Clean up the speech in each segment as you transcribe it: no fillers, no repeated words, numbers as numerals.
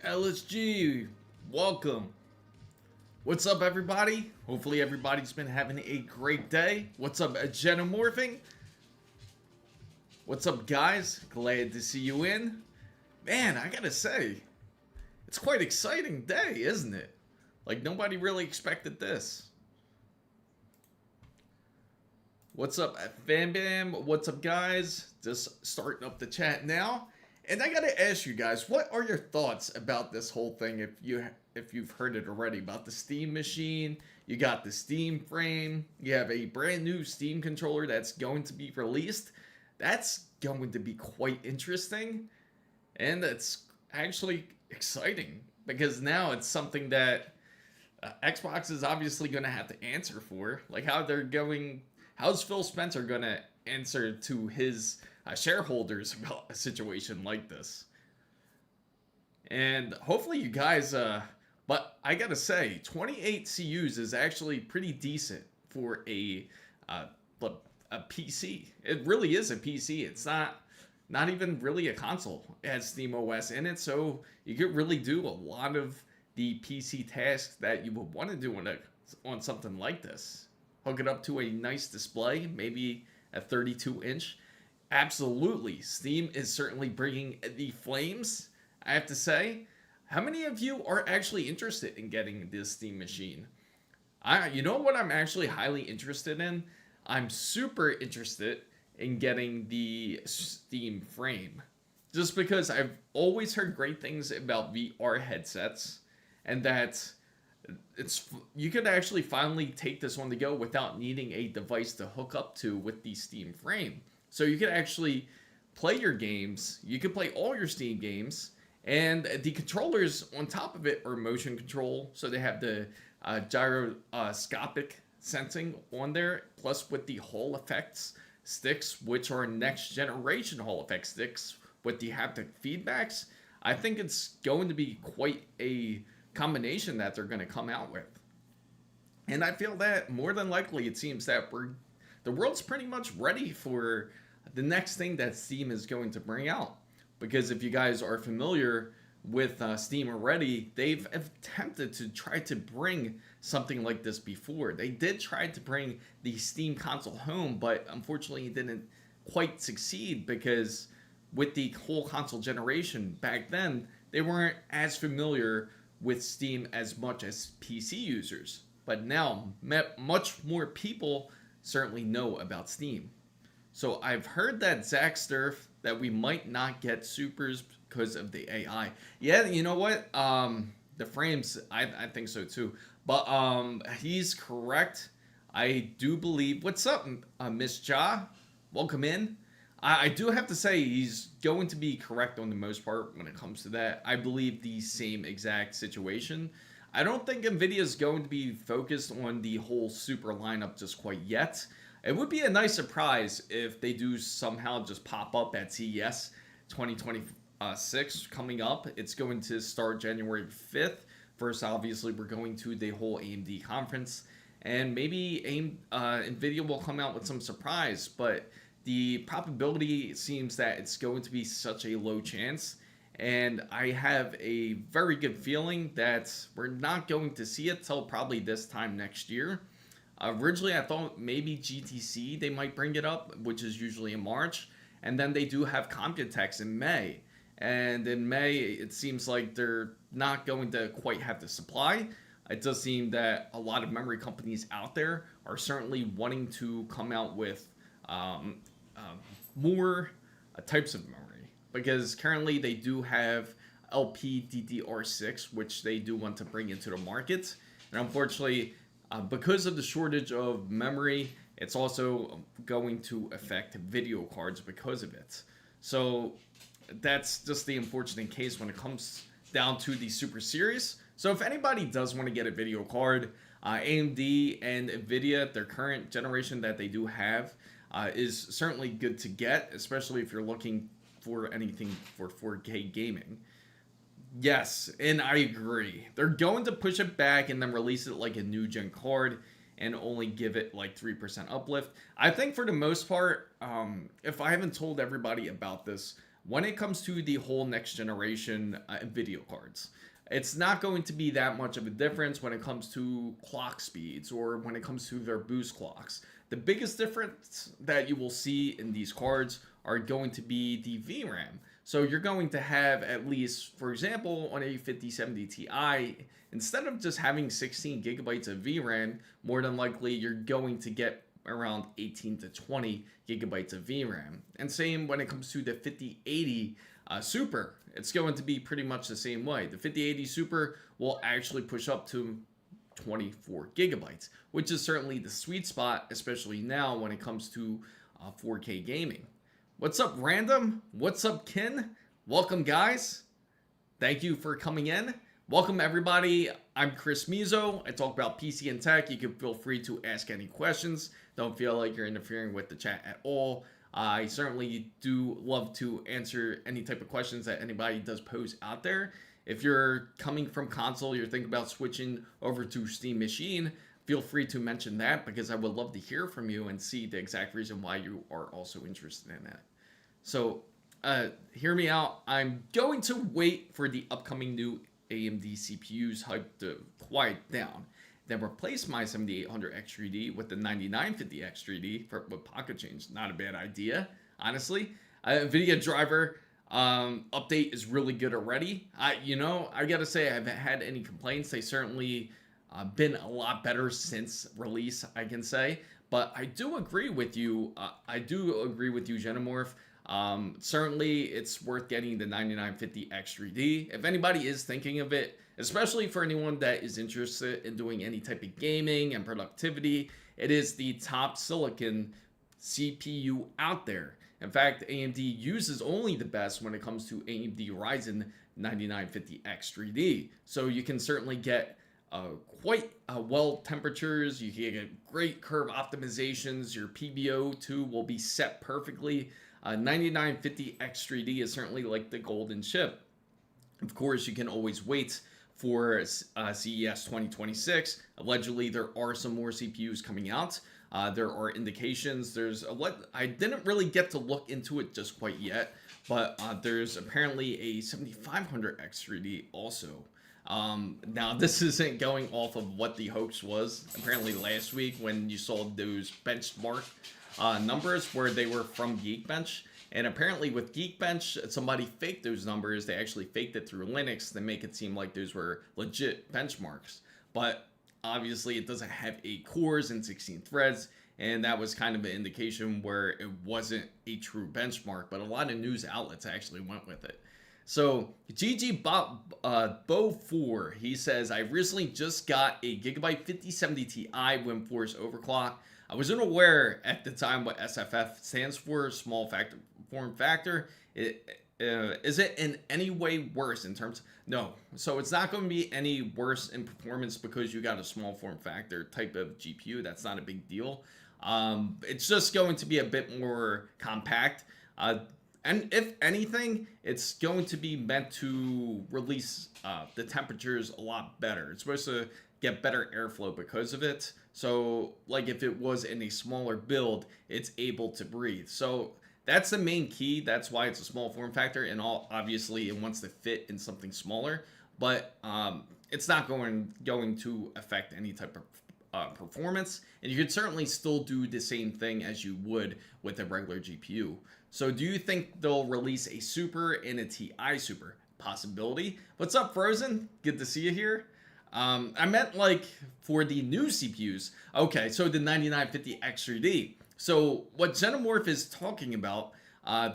LSG, welcome. What's up, everybody? Hopefully, everybody's been having a great day. What's up, Genomorphing? What's up, guys? Glad to see you in. Man, I gotta say, it's quite an exciting day, isn't it? Like, nobody really expected this. What's up, Bam Bam? What's up, guys? Just starting up the chat now. And I gotta ask you guys, what are your thoughts about this whole thing? If you've heard it already about the Steam machine, you got the Steam frame, you have a brand new Steam controller that's going to be released. That's going to be quite interesting, and it's actually exciting because now it's something that Xbox is obviously going to have to answer for. Like how's Phil Spencer going to answer to his shareholders about a situation like this? And hopefully you guys, but I gotta say, 28 CUs is actually pretty decent for a PC. It really is a PC. It's not even really a console. It has SteamOS in it, so you could really do a lot of the PC tasks that you would want to do on something like this. Hook it up to a nice display, maybe a 32-inch. Absolutely, Steam is certainly bringing the flames, I have to say. How many of you are actually interested in getting this Steam machine? You know what I'm actually highly interested in? I'm super interested in getting the Steam frame. Just because I've always heard great things about VR headsets, and that you could actually finally take this on the go without needing a device to hook up to with the Steam frame. So you could actually play your games, you can play all your Steam games, and the controllers on top of it are motion control, so they have the gyroscopic sensing on there, plus with the Hall effects sticks, which are next generation Hall effect sticks with the haptic feedbacks. I think it's going to be quite a combination that they're going to come out with. And I feel that more than likely it seems that the world's pretty much ready for the next thing that Steam is going to bring out. Because if you guys are familiar with Steam already, they've attempted to try to bring something like this before. They did try to bring the Steam console home, but unfortunately it didn't quite succeed because with the whole console generation back then, they weren't as familiar with Steam as much as PC users. But now, much more people certainly know about Steam. So I've heard that Zach Sturf, that we might not get supers because of the AI. Yeah, you know what? The frames, I think so too. But he's correct. I do believe. What's up, Miss Ja? Welcome in. I do have to say he's going to be correct on the most part when it comes to that. I believe the same exact situation. I don't think NVIDIA is going to be focused on the whole super lineup just quite yet. It would be a nice surprise if they do somehow just pop up at CES 2026 coming up. It's going to start January 5th. First, obviously, we're going to the whole AMD conference. And maybe NVIDIA will come out with some surprise. But the probability seems that it's going to be such a low chance. And I have a very good feeling that we're not going to see it till probably this time next year. Originally, I thought maybe GTC, they might bring it up, which is usually in March. And then they do have Computex in May. And in May, it seems like they're not going to quite have the supply. It does seem that a lot of memory companies out there are certainly wanting to come out with more types of memory. Because currently they do have LPDDR6, which they do want to bring into the market. And unfortunately, because of the shortage of memory, it's also going to affect video cards because of it. So that's just the unfortunate case when it comes down to the Super Series. So if anybody does want to get a video card, AMD and NVIDIA, their current generation that they do have, is certainly good to get, especially if you're looking for anything for 4K gaming. Yes, and I agree. They're going to push it back and then release it like a new gen card and only give it like 3% uplift. I think for the most part, if I haven't told everybody about this, when it comes to the whole next generation video cards. It's not going to be that much of a difference when it comes to clock speeds or when it comes to their boost clocks. The biggest difference that you will see in these cards are going to be the VRAM. So you're going to have, at least, for example, on a 5070 Ti, instead of just having 16 gigabytes of VRAM, more than likely you're going to get around 18 to 20 gigabytes of VRAM. And same when it comes to the 5080 Super. It's going to be pretty much the same way. The 5080 Super will actually push up to 24 gigabytes, which is certainly the sweet spot, especially now when it comes to 4K gaming. What's up, Random? What's up, Kin? Welcome, guys. Thank you for coming in. Welcome, everybody. I'm Chris Mizo. I talk about PC and tech. You can feel free to ask any questions. Don't feel like you're interfering with the chat at all. I certainly do love to answer any type of questions that anybody does pose out there. If you're coming from console, you're thinking about switching over to Steam Machine, feel free to mention that because I would love to hear from you and see the exact reason why you are also interested in that. So, hear me out. I'm going to wait for the upcoming new AMD CPUs hype to quiet down. Then replace my 7800X3D with the 9950X3D with pocket change. Not a bad idea, honestly. NVIDIA driver update is really good already. I gotta say, I haven't had any complaints. They certainly been a lot better since release, I can say. But I do agree with you. Genomorph. Certainly, it's worth getting the 9950X3D. If anybody is thinking of it, especially for anyone that is interested in doing any type of gaming and productivity, it is the top silicon CPU out there. In fact, AMD uses only the best when it comes to AMD Ryzen 9950X3D. So you can certainly get quite well temperatures. You can get great curve optimizations. Your PBO2 will be set perfectly. 9950X3D is certainly like the golden chip. Of course, you can always wait for CES 2026. Allegedly, there are some more CPUs coming out. There are indications. I didn't really get to look into it just quite yet, but there's apparently a 7500X3D also. Now, this isn't going off of what the hoax was. Apparently, last week when you saw those benchmark numbers where they were from Geekbench. And apparently with Geekbench, somebody faked those numbers. They actually faked it through Linux to make it seem like those were legit benchmarks. But obviously it doesn't have 8 cores and 16 threads. And that was kind of an indication where it wasn't a true benchmark. But a lot of news outlets actually went with it. So GG Bo4, he says, I recently just got a Gigabyte 5070 Ti WindForce overclock. I was unaware at the time what SFF stands for, small form factor. Is it in any way worse in terms? No. So it's not going to be any worse in performance because you got a small form factor type of GPU. That's not a big deal. It's just going to be a bit more compact. And if anything, it's going to be meant to release the temperatures a lot better. It's supposed to get better airflow because of it. So like if it was in a smaller build, it's able to breathe. So that's the main key. That's why it's a small form factor, and obviously it wants to fit in something smaller, but it's not going to affect any type of performance. And you could certainly still do the same thing as you would with a regular GPU. So do you think they'll release a Super and a Ti Super? Possibility. What's up, Frozen? Good to see you here. I meant like for the new CPUs. Okay, so the 9950X3D. So what Xenomorph is talking about,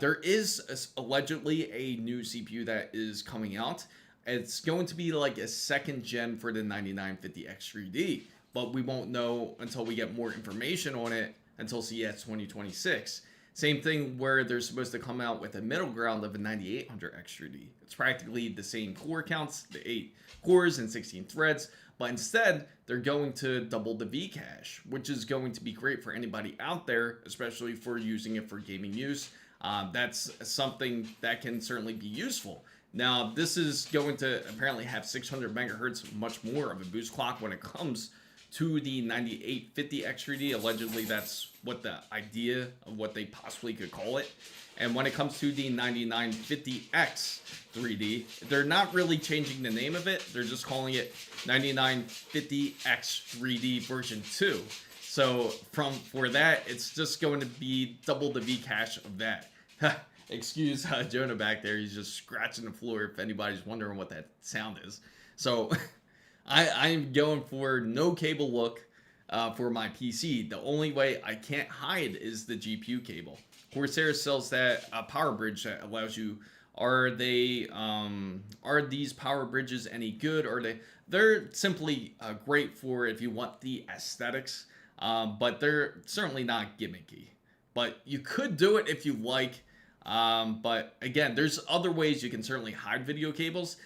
there is allegedly a new CPU that is coming out. It's going to be like a second gen for the 9950X3D, but we won't know until we get more information on it until CES 2026. Same thing where they're supposed to come out with a middle ground of a 9800X3D. It's practically the same core counts, the 8 cores and 16 threads, but instead they're going to double the V-cache, which is going to be great for anybody out there, especially for using it for gaming use. That's something that can certainly be useful. Now, this is going to apparently have 600 megahertz, much more of a boost clock when it comes to the 9850X 3D. Allegedly, that's what the idea of what they possibly could call it. And when it comes to the 9950X 3D, they're not really changing the name of it. They're just calling it 9950X 3D version 2. So for that, it's just going to be double the V cache of that. Excuse Jonah back there. He's just scratching the floor if anybody's wondering what that sound is. So I'm going for no cable look for my PC. The only way I can't hide is the GPU cable. Corsair sells that power bridge that allows you. Are these power bridges any good? They're simply great for if you want the aesthetics, but they're certainly not gimmicky. But you could do it if you like. But again, there's other ways you can certainly hide video cables.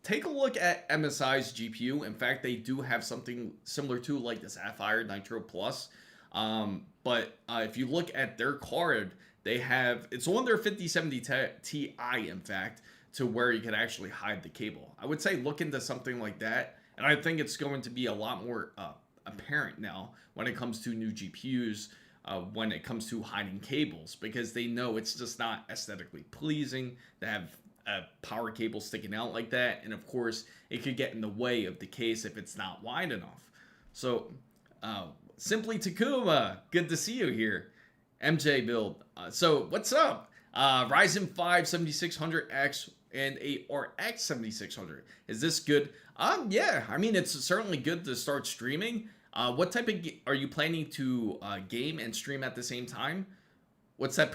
Take a look at MSI's GPU. In fact, they do have something similar to like the Sapphire Nitro Plus. But if you look at their card, it's on their 5070 Ti, in fact, to where you can actually hide the cable. I would say look into something like that, and I think it's going to be a lot more apparent now when it comes to new GPUs, when it comes to hiding cables, because they know it's just not aesthetically pleasing to have a power cable sticking out like that, and of course, it could get in the way of the case if it's not wide enough. So, Simply Takuma, good to see you here. MJ build. So what's up? Ryzen 5 7600X and a RX 7600. Is this good? Yeah. I mean, it's certainly good to start streaming. What type of are you planning to game and stream at the same time? What's that?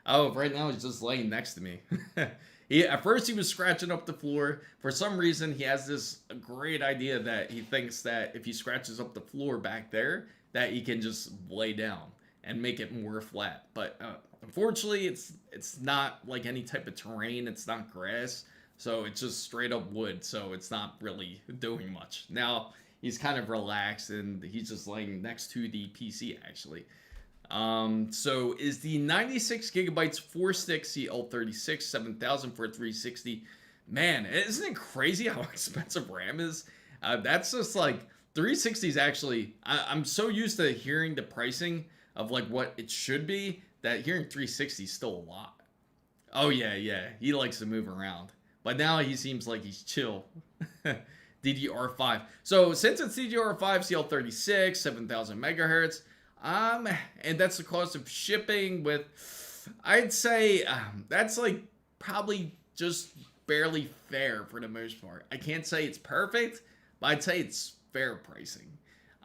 Oh, right now he's just laying next to me. At first he was scratching up the floor. For some reason, he has this great idea that he thinks that if he scratches up the floor back there, that he can just lay down and make it more flat. But unfortunately, it's not like any type of terrain. It's not grass. So it's just straight up wood. So it's not really doing much. Now, he's kind of relaxed and he's just laying next to the PC, actually. So is the 96 gigabytes 4-stick CL36 7000 for 360? Man, isn't it crazy how expensive RAM is? That's just like 360 is actually, I'm so used to hearing the pricing of like what it should be that hearing 360 is still a lot. Oh yeah, he likes to move around, but now he seems like he's chill. DDR5. So since it's DDR5 CL36 7000 megahertz, and that's the cost of shipping with, I'd say that's like probably just barely fair for the most part. I can't say it's perfect, but I'd say it's fair pricing.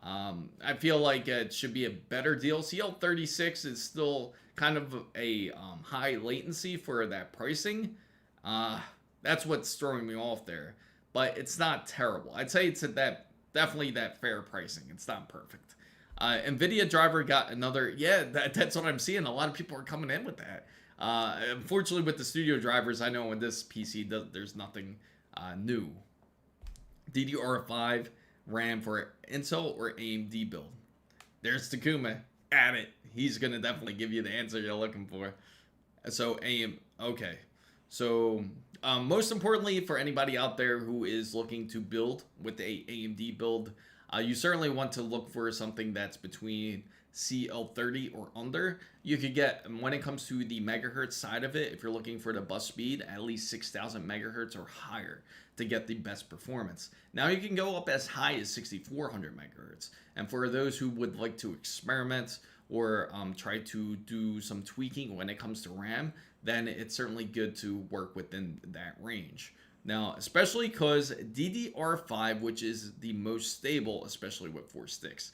I feel like it should be a better deal. CL36 is still kind of a high latency for that pricing. That's what's throwing me off there, but it's not terrible. I'd say it's at that definitely that fair pricing. It's not perfect. NVIDIA driver got another, yeah, that's what I'm seeing. A lot of people are coming in with that. Unfortunately, with the studio drivers, I know in this PC, there's nothing new. DDR5 RAM for Intel or AMD build? There's Takuma at it. He's going to definitely give you the answer you're looking for. So okay. So most importantly, for anybody out there who is looking to build with a AMD build, you certainly want to look for something that's between CL30 or under. You could get, when it comes to the megahertz side of it, if you're looking for the bus speed, at least 6,000 megahertz or higher to get the best performance. Now you can go up as high as 6,400 megahertz. And for those who would like to experiment or try to do some tweaking when it comes to RAM, then it's certainly good to work within that range. Now, especially because DDR5, which is the most stable, especially with 4 sticks.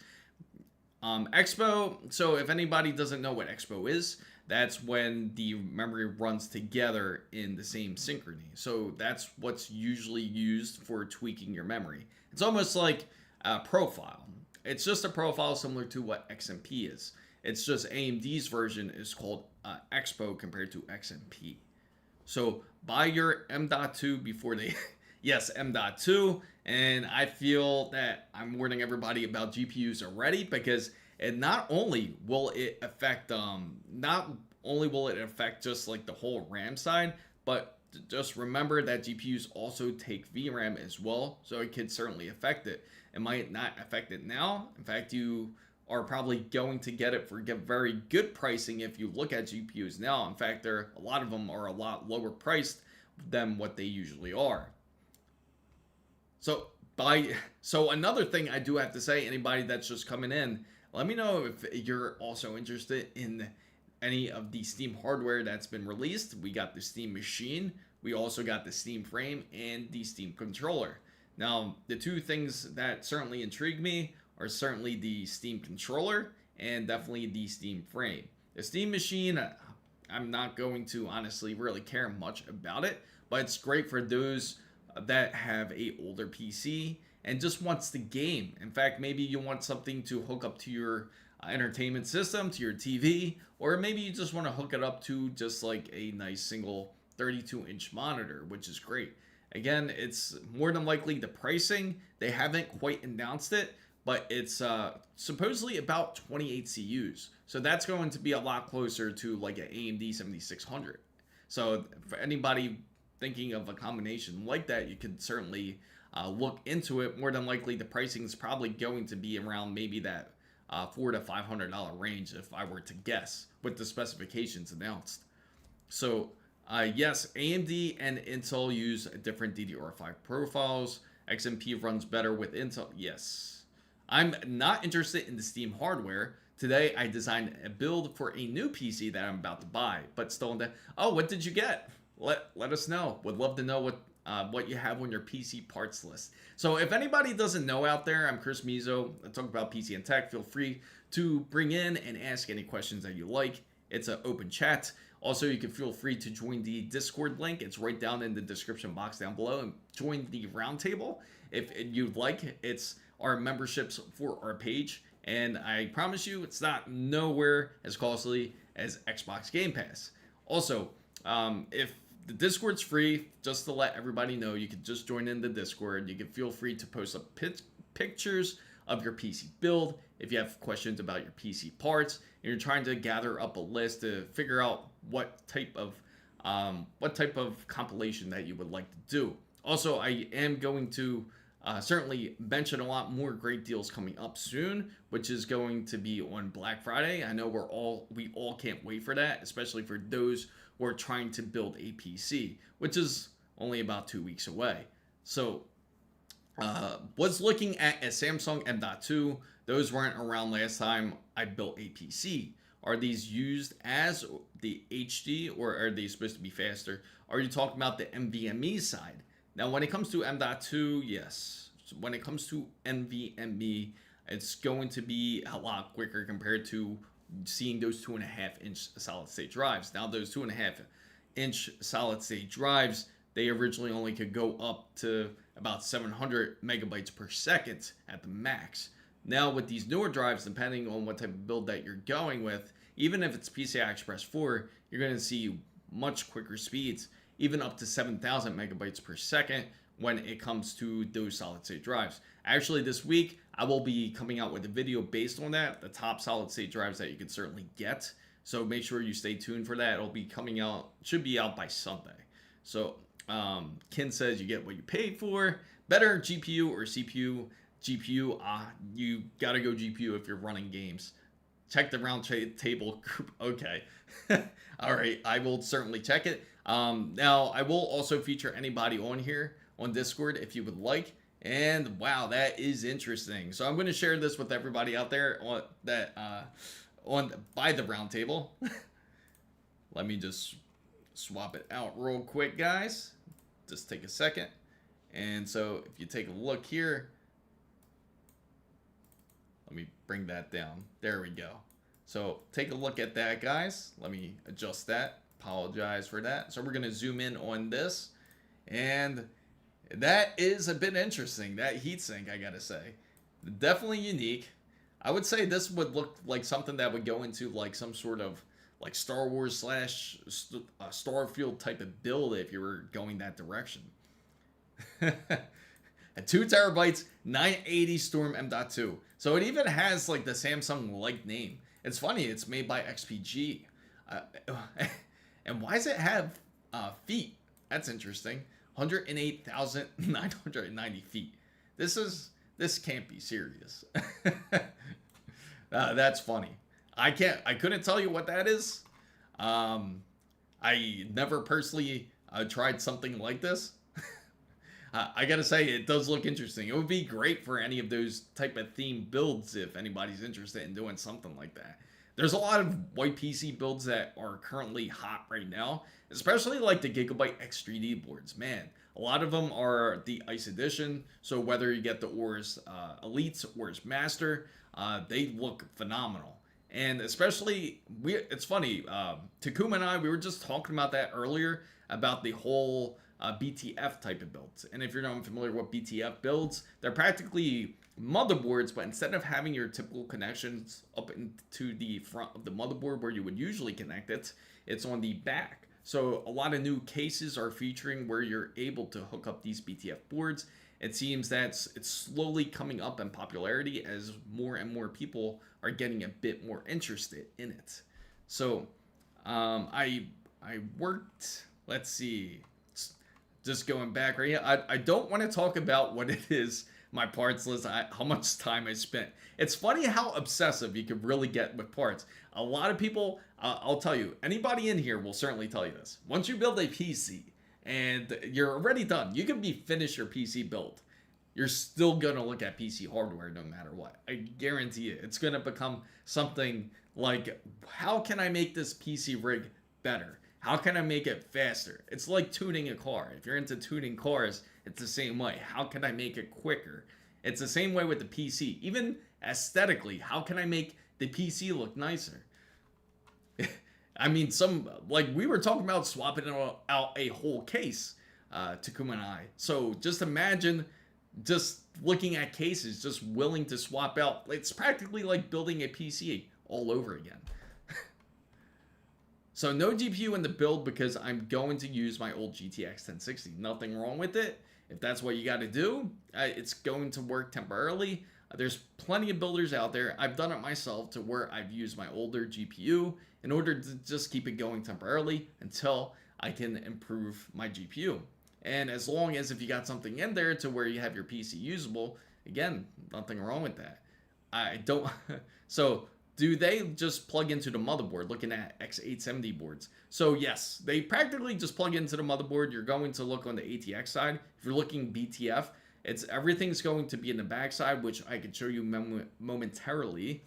Expo, so if anybody doesn't know what Expo is, that's when the memory runs together in the same synchrony. So that's what's usually used for tweaking your memory. It's almost like a profile. It's just a profile similar to what XMP is. It's just AMD's version is called Expo compared to XMP. So buy your M.2 before they, yes, M.2. And I feel that I'm warning everybody about GPUs already, because it not only will it affect just like the whole RAM side, but just remember that GPUs also take VRAM as well, so it could certainly affect it. It might not affect it now. In fact, you are probably going to get it for very good pricing if you look at GPUs now. In fact, a lot of them are a lot lower priced than what they usually are. So another thing I do have to say, anybody that's just coming in, let me know if you're also interested in any of the Steam hardware that's been released. We got the Steam Machine, we also got the Steam Frame, and the Steam Controller. Now, the two things that certainly intrigue me are certainly the Steam Controller and definitely the Steam Frame. The Steam Machine, I'm not going to honestly really care much about it, but it's great for those that have a older PC and just wants the game. In fact, maybe you want something to hook up to your entertainment system, to your TV, or maybe you just want to hook it up to just like a nice single 32-inch monitor, which is great. Again, it's more than likely the pricing, they haven't quite announced it, but it's supposedly about 28 CUs. So that's going to be a lot closer to like an AMD 7600. So for anybody thinking of a combination like that, you could certainly look into it. More than likely, the pricing is probably going to be around maybe that $400 to $500 range, if I were to guess, with the specifications announced. So yes, AMD and Intel use different DDR5 profiles. XMP runs better with Intel. Yes. I'm not interested in the Steam hardware. Today, I designed a build for a new PC that I'm about to buy, but still in the... Oh, what did you get? Let us know. Would love to know what you have on your PC parts list. So if anybody doesn't know out there, I'm Chris Mizo. I talk about PC and tech. Feel free to bring in and ask any questions that you like. It's an open chat. Also, you can feel free to join the Discord link. It's right down in the description box down below, and join the roundtable if you'd like. It's our memberships for our page, and I promise you it's not nowhere as costly as Xbox Game Pass. Also, if the Discord's free, just to let everybody know, you can just join in the Discord. You can feel free to post up pictures of your PC build. If you have questions about your PC parts and you're trying to gather up a list to figure out what type of compilation that you would like to do. Also, I am going to certainly mention a lot more great deals coming up soon, which is going to be on Black Friday. I know we all can't wait for that, especially for those who are trying to build a PC, which is only about 2 weeks away. So was looking at a Samsung M.2. Those weren't around last time I built a PC. Are these used as the HD, or are they supposed to be faster? Are you talking about the NVMe side? Now, when it comes to M.2, yes. When it comes to NVMe, it's going to be a lot quicker compared to seeing those 2.5-inch solid-state drives. Now, those 2.5-inch solid-state drives, they originally only could go up to about 700 megabytes per second at the max. Now, with these newer drives, depending on what type of build that you're going with, even if it's PCI Express 4, you're going to see much quicker speeds, even up to 7,000 megabytes per second when it comes to those solid-state drives. Actually, this week, I will be coming out with a video based on that, the top solid-state drives that you can certainly get. So make sure you stay tuned for that. It'll be coming out, should be out by Sunday. So Ken says you get what you paid for. Better GPU or CPU? GPU, you gotta go GPU if you're running games. Check the round table group. Okay. All right, I will certainly check it. Now, I will also feature anybody on here on Discord if you would like. And wow, that is interesting. So I'm going to share this with everybody out there by the round table. Let me just swap it out real quick, guys. Just take a second. And so if you take a look here, let me bring that down. There we go. So take a look at that, guys. Let me adjust that. Apologize for that. So we're going to zoom in on this. And that is a bit interesting. That heatsink, I got to say. Definitely unique. I would say this would look like something that would go into like some sort of like Star Wars slash Starfield type of build if you were going that direction. At 2 terabytes, 980 Storm M.2. So it even has like the Samsung-like name. It's funny, it's made by XPG. And why does it have feet? That's interesting. 108,990 feet. This can't be serious. That's funny. I couldn't tell you what that is. I never personally tried something like this. I gotta say, it does look interesting. It would be great for any of those type of theme builds if anybody's interested in doing something like that. There's a lot of white PC builds that are currently hot right now, especially like the Gigabyte X3D boards. Man, a lot of them are the Ice Edition, so whether you get the Ors Elites, Ors Master, they look phenomenal. And especially, it's funny, Takuma and I, we were just talking about that earlier, about the whole BTF type of builds. And if you're not familiar with BTF builds, they're practically motherboards, but instead of having your typical connections up into the front of the motherboard where you would usually connect it, it's on the back. So a lot of new cases are featuring where you're able to hook up these BTF boards. It seems that it's slowly coming up in popularity as more and more people are getting a bit more interested in it. So I worked, let's see, just going back right here. I don't want to talk about what it is, my parts list, how much time I spent. It's funny how obsessive you could really get with parts. A lot of people, I'll tell you, anybody in here will certainly tell you this. Once you build a PC and you're already done, you can be finished your PC build. You're still going to look at PC hardware no matter what. I guarantee you. It's going to become something like, how can I make this PC rig better? How can I make it faster? It's like tuning a car. If you're into tuning cars, it's the same way. How can I make it quicker? It's the same way with the PC. Even aesthetically, how can I make the PC look nicer? I mean, like we were talking about swapping out a whole case, Takuma and I. So just imagine just looking at cases, just willing to swap out. It's practically like building a PC all over again. So no GPU in the build because I'm going to use my old GTX 1060. Nothing wrong with it. If that's what you got to do, it's going to work temporarily. There's plenty of builders out there. I've done it myself to where I've used my older GPU in order to just keep it going temporarily until I can improve my GPU. And as long as if you got something in there to where you have your PC usable, again, nothing wrong with that. I don't. So do they just plug into the motherboard looking at X870 boards? So yes, they practically just plug into the motherboard. You're going to look on the ATX side. If you're looking BTF, everything's going to be in the back side, which I can show you momentarily.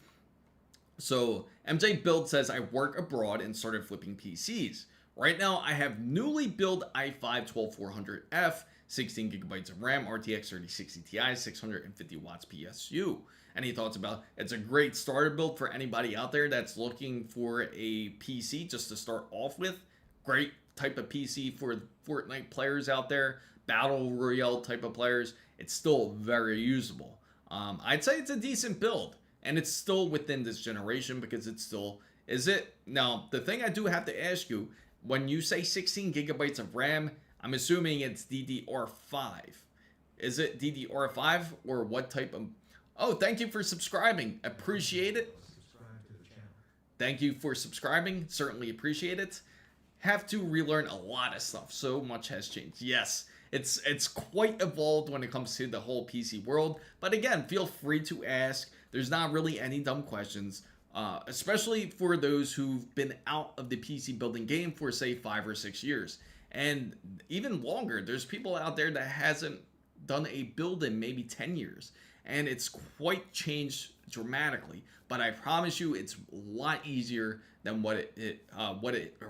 So MJ Build says, I work abroad and started flipping PCs. Right now, I have newly built i5-12400F, 16 gigabytes of RAM, RTX 3060 Ti, 650 watts PSU. Any thoughts about it? It's a great starter build for anybody out there that's looking for a PC just to start off with. Great type of PC for Fortnite players out there, Battle Royale type of players. It's still very usable. I'd say it's a decent build, and it's still within this generation because it's still, is it? Now, the thing I do have to ask you, when you say 16 gigabytes of RAM, I'm assuming it's DDR5. Is it DDR5 or what type of... Oh, thank you for subscribing. Appreciate it. Subscribe to the channel. Thank you for subscribing. Certainly appreciate it. Have to relearn a lot of stuff. So much has changed. Yes, it's quite evolved when it comes to the whole PC world. But again, feel free to ask. There's not really any dumb questions. Especially for those who've been out of the PC building game for say 5 or 6 years. And even longer, there's people out there that hasn't done a build in maybe 10 years. And it's quite changed dramatically. But I promise you, it's a lot easier than what it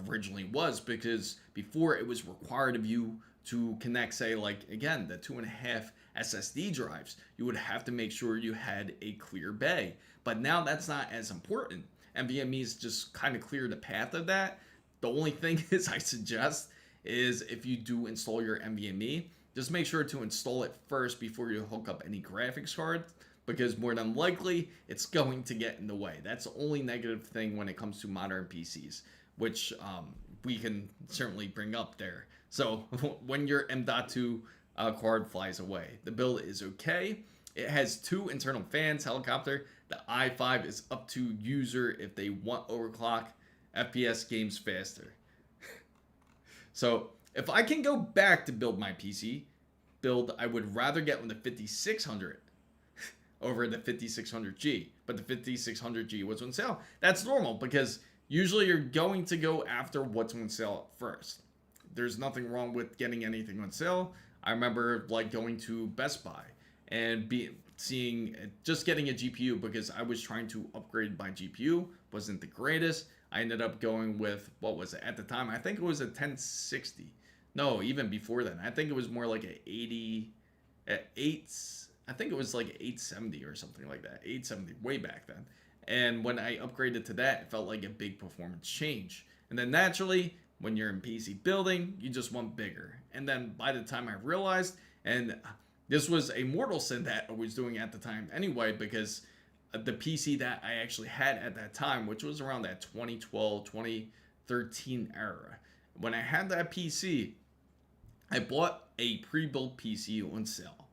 originally was, because before it was required of you to connect, say, like, again, the 2.5 SSD drives. You would have to make sure you had a clear bay. But now that's not as important. NVMe's just kind of clear the path of that. The only thing is I suggest is if you do install your NVMe, just make sure to install it first before you hook up any graphics card, because more than likely it's going to get in the way. That's the only negative thing when it comes to modern PCs, which we can certainly bring up there. So when your M.2 card flies away, the build is okay. It has 2 internal fans, helicopter. The i5 is up to user if they want overclock. FPS games faster. So If I can go back to build my PC build, I would rather get one the 5600 over the 5600G. But the 5600G was on sale. That's normal because usually you're going to go after what's on sale first. There's nothing wrong with getting anything on sale. I remember like going to Best Buy and just getting a GPU because I was trying to upgrade my GPU. Wasn't the greatest. I ended up going with, what was it at the time? I think it was a 1060. No, even before then. I think it was more like a 80 at 8. I think it was like 870 or something like that. 870 way back then. And when I upgraded to that, it felt like a big performance change. And then naturally, when you're in PC building, you just want bigger. And then by the time I realized, and this was a mortal sin that I was doing at the time anyway, because the PC that I actually had at that time, which was around that 2012, 2013 era, when I had that PC, I bought a pre-built PC on sale.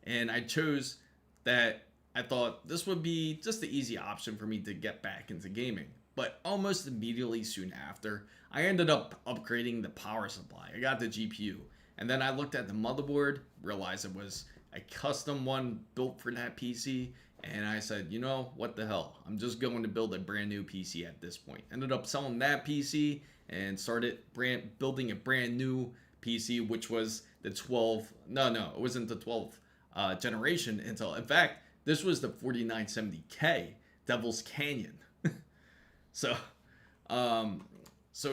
And I chose that. I thought this would be just the easy option for me to get back into gaming. But almost immediately soon after, I ended up upgrading the power supply. I got the GPU. And then I looked at the motherboard, realized it was a custom one built for that PC. And I said, you know, what the hell? I'm just going to build a brand new PC at this point. Ended up selling that PC and started building a brand new PC, which was the 12. No, it wasn't the 12th generation Intel. In fact, this was the 4970K Devil's Canyon. So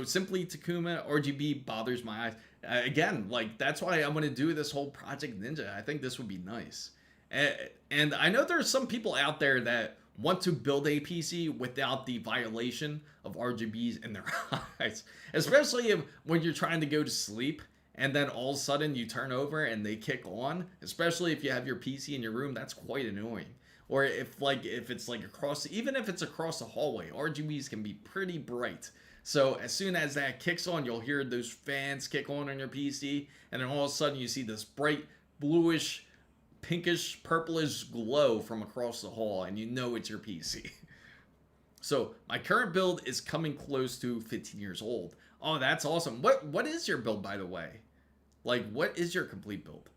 simply Takuma RGB bothers my eyes. Again, like that's why I want to do this whole Project Ninja. I think this would be nice. And I know there's some people out there that want to build a PC without the violation of RGBs in their eyes, especially when you're trying to go to sleep and then all of a sudden you turn over and they kick on, especially if you have your PC in your room. That's quite annoying. Or if it's like even if it's across the hallway, RGBs can be pretty bright. So as soon as that kicks on, you'll hear those fans kick on your PC, and then all of a sudden you see this bright bluish, pinkish, purplish glow from across the hall, and you know it's your PC. So my current build is coming close to 15 years old. Oh, that's awesome. What is your build, by the way? Like, what is your complete build?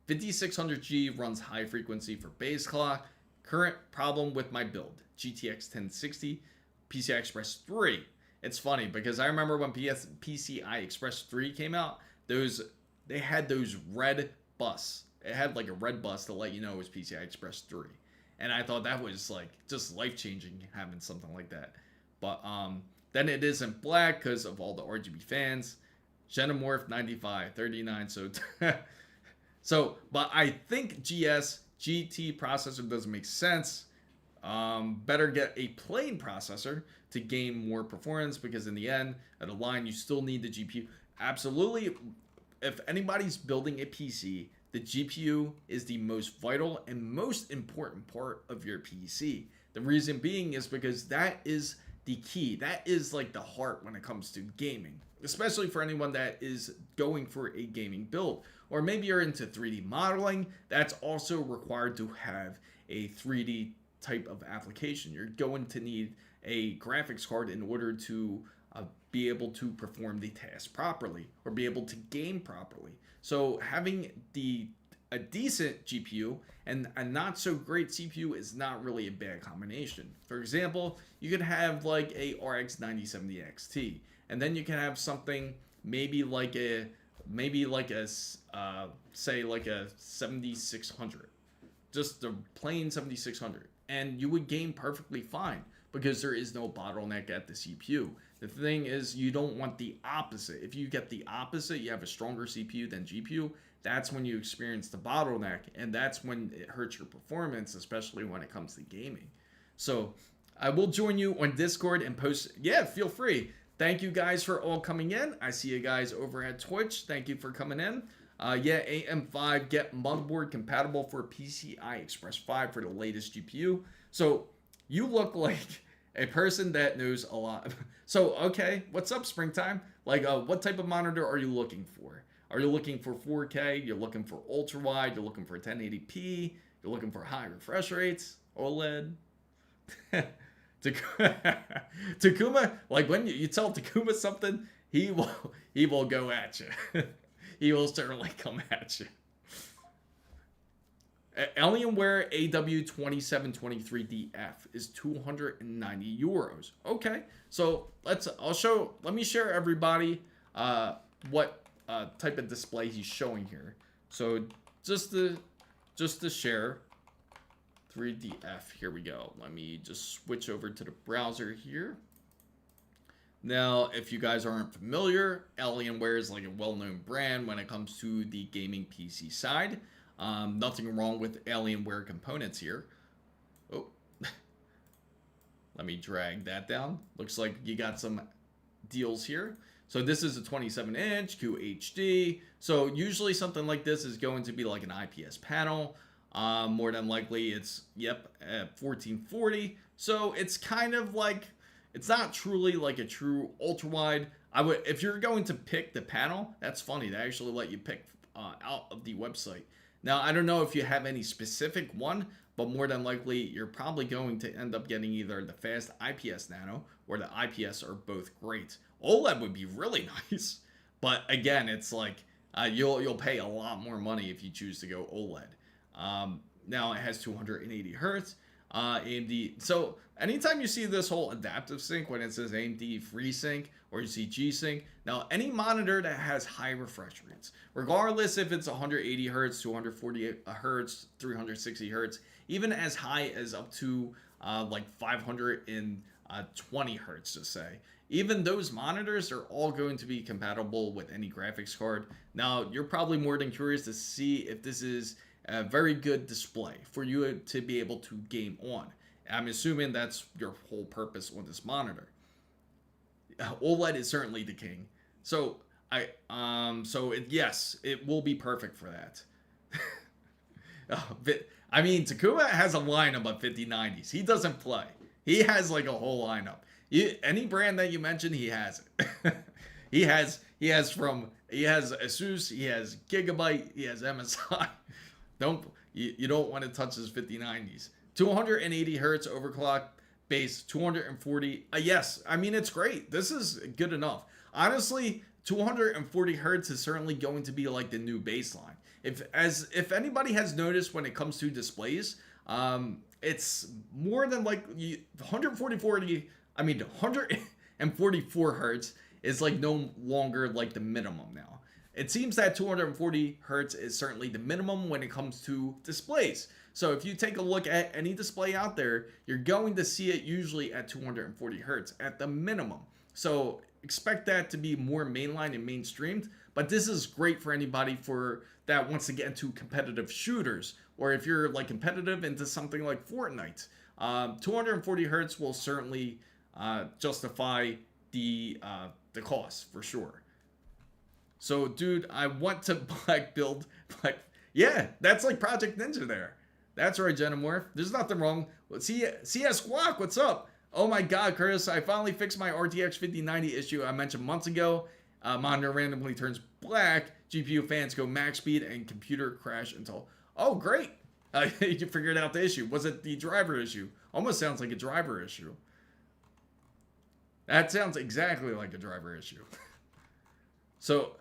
5600G runs high frequency for base clock. Current problem with my build: GTX 1060, PCI Express 3. It's funny because I remember when PCI Express 3 came out, they had those red bus. It had like a red bus to let you know it was PCI Express 3. And I thought that was like just life-changing having something like that. But then it isn't black because of all the RGB fans. Xenomorph 9539. But I think GT processor doesn't make sense. Better get a plain processor to gain more performance, because in the end, at a line, you still need the GPU. Absolutely. If anybody's building a PC, the GPU is the most vital and most important part of your PC. The reason being is because that is the key. That is like the heart when it comes to gaming, especially for anyone that is going for a gaming build. Or maybe you're into 3D modeling. That's also required to have a 3D type of application. You're going to need a graphics card in order to be able to perform the task properly or be able to game properly. So having a decent GPU and a not so great CPU is not really a bad combination. For example, you could have like a RX 9070 XT, and then you can have something maybe like a say like a 7600, just the plain 7600, and you would game perfectly fine because there is no bottleneck at the CPU. The thing is, you don't want the opposite. If you get the opposite, you have a stronger CPU than GPU, that's when you experience the bottleneck, and that's when it hurts your performance, especially when it comes to gaming. So I will join you on Discord and post. Yeah, feel free. Thank you guys for all coming in. I see you guys over at Twitch. Thank you for coming in. Yeah, AM5 get motherboard compatible for PCI Express 5 for the latest GPU. So you look like a person that knows a lot. So, okay, what's up, Springtime? Like, what type of monitor are you looking for? Are you looking for 4K? You're looking for ultra wide? You're looking for 1080p? You're looking for high refresh rates? OLED? Takuma, like when you tell Takuma something he will go at you. He will certainly come at you. Alienware AW2723DF is 290 euros. Okay, so let me share everybody what type of display he's showing here. So just to share 3DF, here we go. Let me just switch over to the browser here. Now, if you guys aren't familiar, Alienware is like a well-known brand when it comes to the gaming PC side. Nothing wrong with Alienware components here. Oh, let me drag that down. Looks like you got some deals here. So this is a 27-inch QHD. So usually something like this is going to be like an IPS panel. More than likely it's, 1440. So it's kind of like, it's not truly like a true ultra wide. If you're going to pick the panel, that's funny. They actually let you pick out of the website. Now, I don't know if you have any specific one, but more than likely, you're probably going to end up getting either the fast IPS Nano or the IPS are both great. OLED would be really nice, but again, it's like you'll pay a lot more money if you choose to go OLED. Now, it has 280 hertz. AMD. So anytime you see this whole adaptive sync, when it says AMD FreeSync or you see G-Sync, now any monitor that has high refresh rates, regardless if it's 180 hertz, 240 hertz, 360 hertz, even as high as up to like 520 hertz, to say, even those monitors are all going to be compatible with any graphics card. Now, you're probably more than curious to see if this is a very good display for you to be able to game on. I'm assuming that's your whole purpose on this monitor. OLED is certainly the king. So yes, it will be perfect for that. I mean, Takuma has a lineup of 5090s. He doesn't play. He has like a whole lineup. Any brand that you mention, he has it. he has Asus, he has Gigabyte, he has MSI. You don't want to touch his 5090s. 280 hertz overclock base, 240. Yes, I mean, it's great. This is good enough. Honestly, 240 hertz is certainly going to be like the new baseline. If anybody has noticed when it comes to displays, it's more than like 144 hertz is like no longer like the minimum now. It seems that 240 hertz is certainly the minimum when it comes to displays. So if you take a look at any display out there, you're going to see it usually at 240 hertz at the minimum. So expect that to be more mainline and mainstreamed. But this is great for anybody that wants to get into competitive shooters, or if you're like competitive into something like Fortnite. 240 hertz will certainly justify the cost for sure. So, dude, I want to build. Yeah, that's like Project Ninja there. That's right, Genomorph. There's nothing wrong. CS Squawk, what's up? Oh my God, Curtis, I finally fixed my RTX 5090 issue I mentioned months ago. Monitor randomly turns black, GPU fans go max speed, and computer crash until... Oh, great. You figured out the issue. Was it the driver issue? Almost sounds like a driver issue. That sounds exactly like a driver issue. So...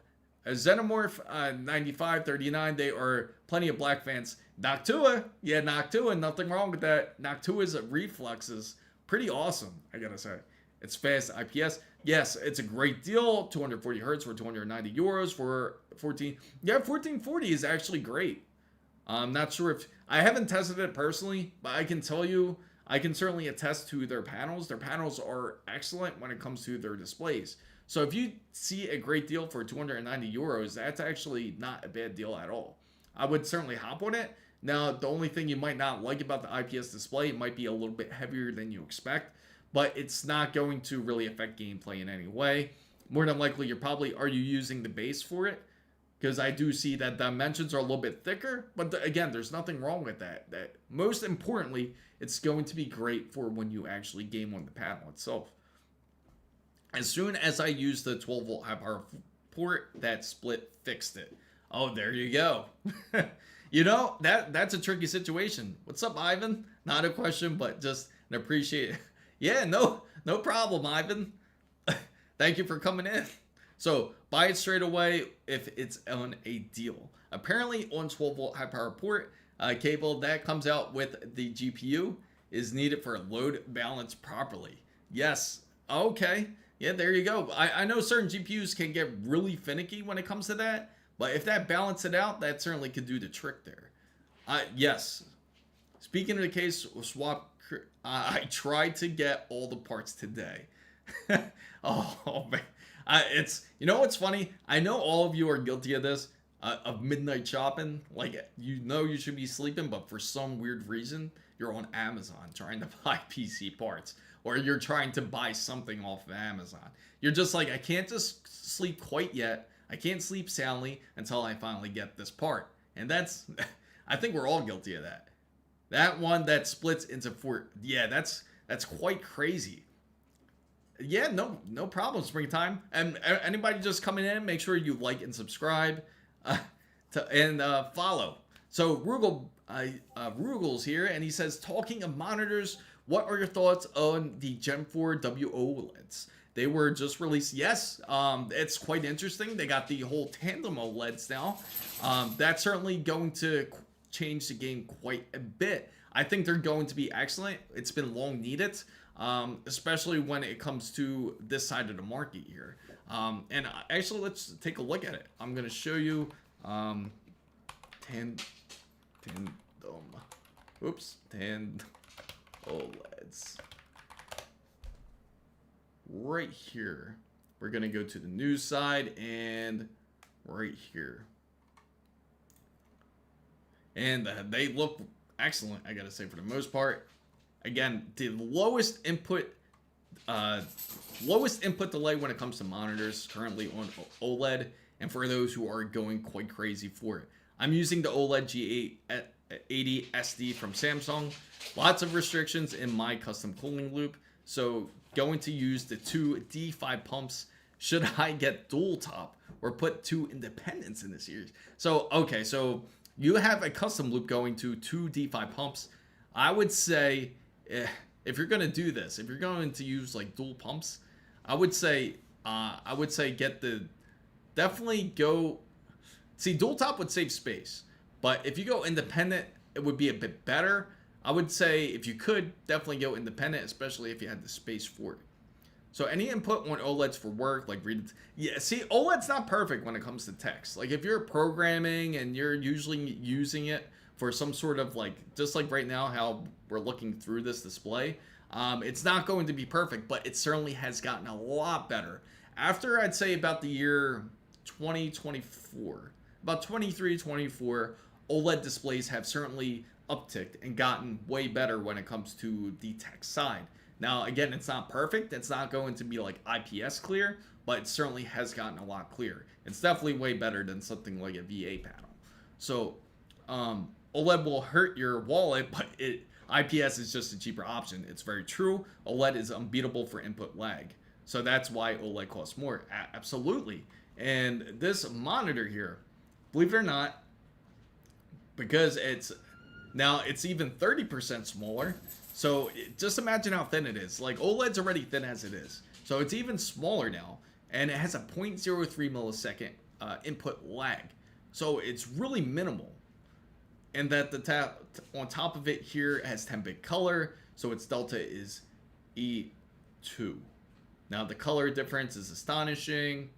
Xenomorph 9539, they are plenty of black fans. Noctua, yeah, Noctua, nothing wrong with that. Noctua's reflexes, pretty awesome, I gotta say. It's fast IPS. Yes, it's a great deal. 240 hertz for 290 euros for 14. Yeah, 1440 is actually great. I'm not sure if I haven't tested it personally, but I can tell you, I can certainly attest to their panels. Their panels are excellent when it comes to their displays. So if you see a great deal for 290 euros, that's actually not a bad deal at all. I would certainly hop on it. Now, the only thing you might not like about the IPS display, it might be a little bit heavier than you expect, but it's not going to really affect gameplay in any way. More than likely, are you using the base for it? Because I do see that dimensions are a little bit thicker, but again, there's nothing wrong with that. Most importantly, it's going to be great for when you actually game on the panel itself. As soon as I used the 12-volt high power port, that split fixed it. Oh, there you go. You know, that's a tricky situation. What's up, Ivan? Not a question, but just an appreciate. Yeah, no problem, Ivan. Thank you for coming in. So buy it straight away if it's on a deal. Apparently on 12 volt high power port cable that comes out with the GPU is needed for load balance properly. Yes. Okay. Yeah, there you go. I know certain GPUs can get really finicky when it comes to that, but if that balance it out, that certainly could do the trick there. Yes. Speaking of the case with swap, I tried to get all the parts today. Oh man, it's, you know what's funny? I know all of you are guilty of this, of midnight shopping. Like, you know you should be sleeping, but for some weird reason you're on Amazon trying to buy PC parts, or you're trying to buy something off of Amazon. You're just like, I can't just sleep quite yet. I can't sleep soundly until I finally get this part. And that's, I think we're all guilty of that. That one that splits into four, yeah, that's quite crazy. Yeah, no problem, Springtime. And anybody just coming in, make sure you like and subscribe, and follow. So Rugel's here, and he says, talking of monitors, what are your thoughts on the Gen 4 OLEDs? They were just released. Yes, it's quite interesting. They got the whole tandem OLEDs now. That's certainly going to change the game quite a bit. I think they're going to be excellent. It's been long needed, especially when it comes to this side of the market here. And actually, let's take a look at it. I'm going to show you tandem OLEDs. Right here. We're going to go to the news side and right here. And they look excellent, I gotta say, for the most part. Again, the lowest input delay when it comes to monitors currently on OLED, and for those who are going quite crazy for it. I'm using the OLED G880 SD from Samsung. Lots of restrictions in my custom cooling loop, so going to use the two D5 pumps should I get dual top or put two independents in the series. So, okay, so you have a custom loop going to two D5 pumps. I would say, if you're going to do this, if you're going to use like dual pumps, I would say definitely go, see, dual top would save space, but if you go independent, it would be a bit better. I would say if you could, definitely go independent, especially if you had the space for it. So any input on OLEDs for work, like yeah, see, OLED's not perfect when it comes to text. Like if you're programming and you're usually using it for some sort of like, just like right now, how we're looking through this display, it's not going to be perfect, but it certainly has gotten a lot better. After I'd say about the year 2024, about 23, 24, OLED displays have certainly upticked and gotten way better when it comes to the text side. Now, again, it's not perfect. It's not going to be like IPS clear, but it certainly has gotten a lot clearer. It's definitely way better than something like a VA panel. So, OLED will hurt your wallet, but IPS is just a cheaper option. It's very true. OLED is unbeatable for input lag. So that's why OLED costs more. Absolutely. And this monitor here, believe it or not, because it's even 30% smaller. So just imagine how thin it is. Like OLED's already thin as it is. So it's even smaller now. And it has a 0.03 millisecond input lag. So it's really minimal. And that on top of it here, it has 10-bit color. So its delta is E2. Now the color difference is astonishing.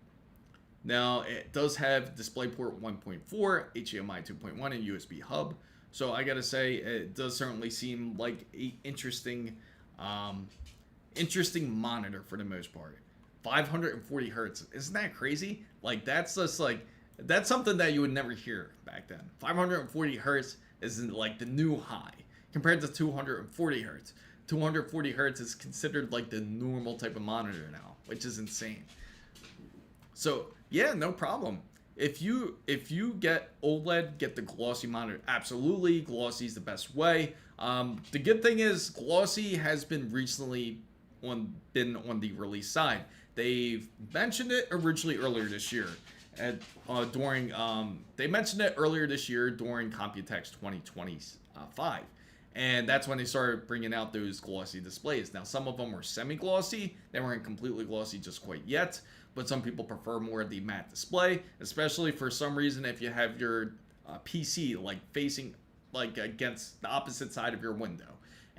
Now it does have DisplayPort 1.4, HDMI 2.1, and USB hub. So I gotta say, it does certainly seem like a interesting monitor for the most part. 540 hertz, isn't that crazy? Like that's just like, that's something that you would never hear back then. 540 hertz is like the new high compared to 240 hertz. 240 hertz is considered like the normal type of monitor now, which is insane. So yeah, no problem. If you get OLED, get the glossy monitor. Absolutely, glossy is the best way. The good thing is glossy has been recently on the release side. They've mentioned it originally earlier this year. They mentioned it earlier this year during Computex 2025. And that's when they started bringing out those glossy displays. Now, some of them were semi-glossy. They weren't completely glossy just quite yet. but some people prefer more of the matte display, especially for some reason if you have your PC like facing like against the opposite side of your window.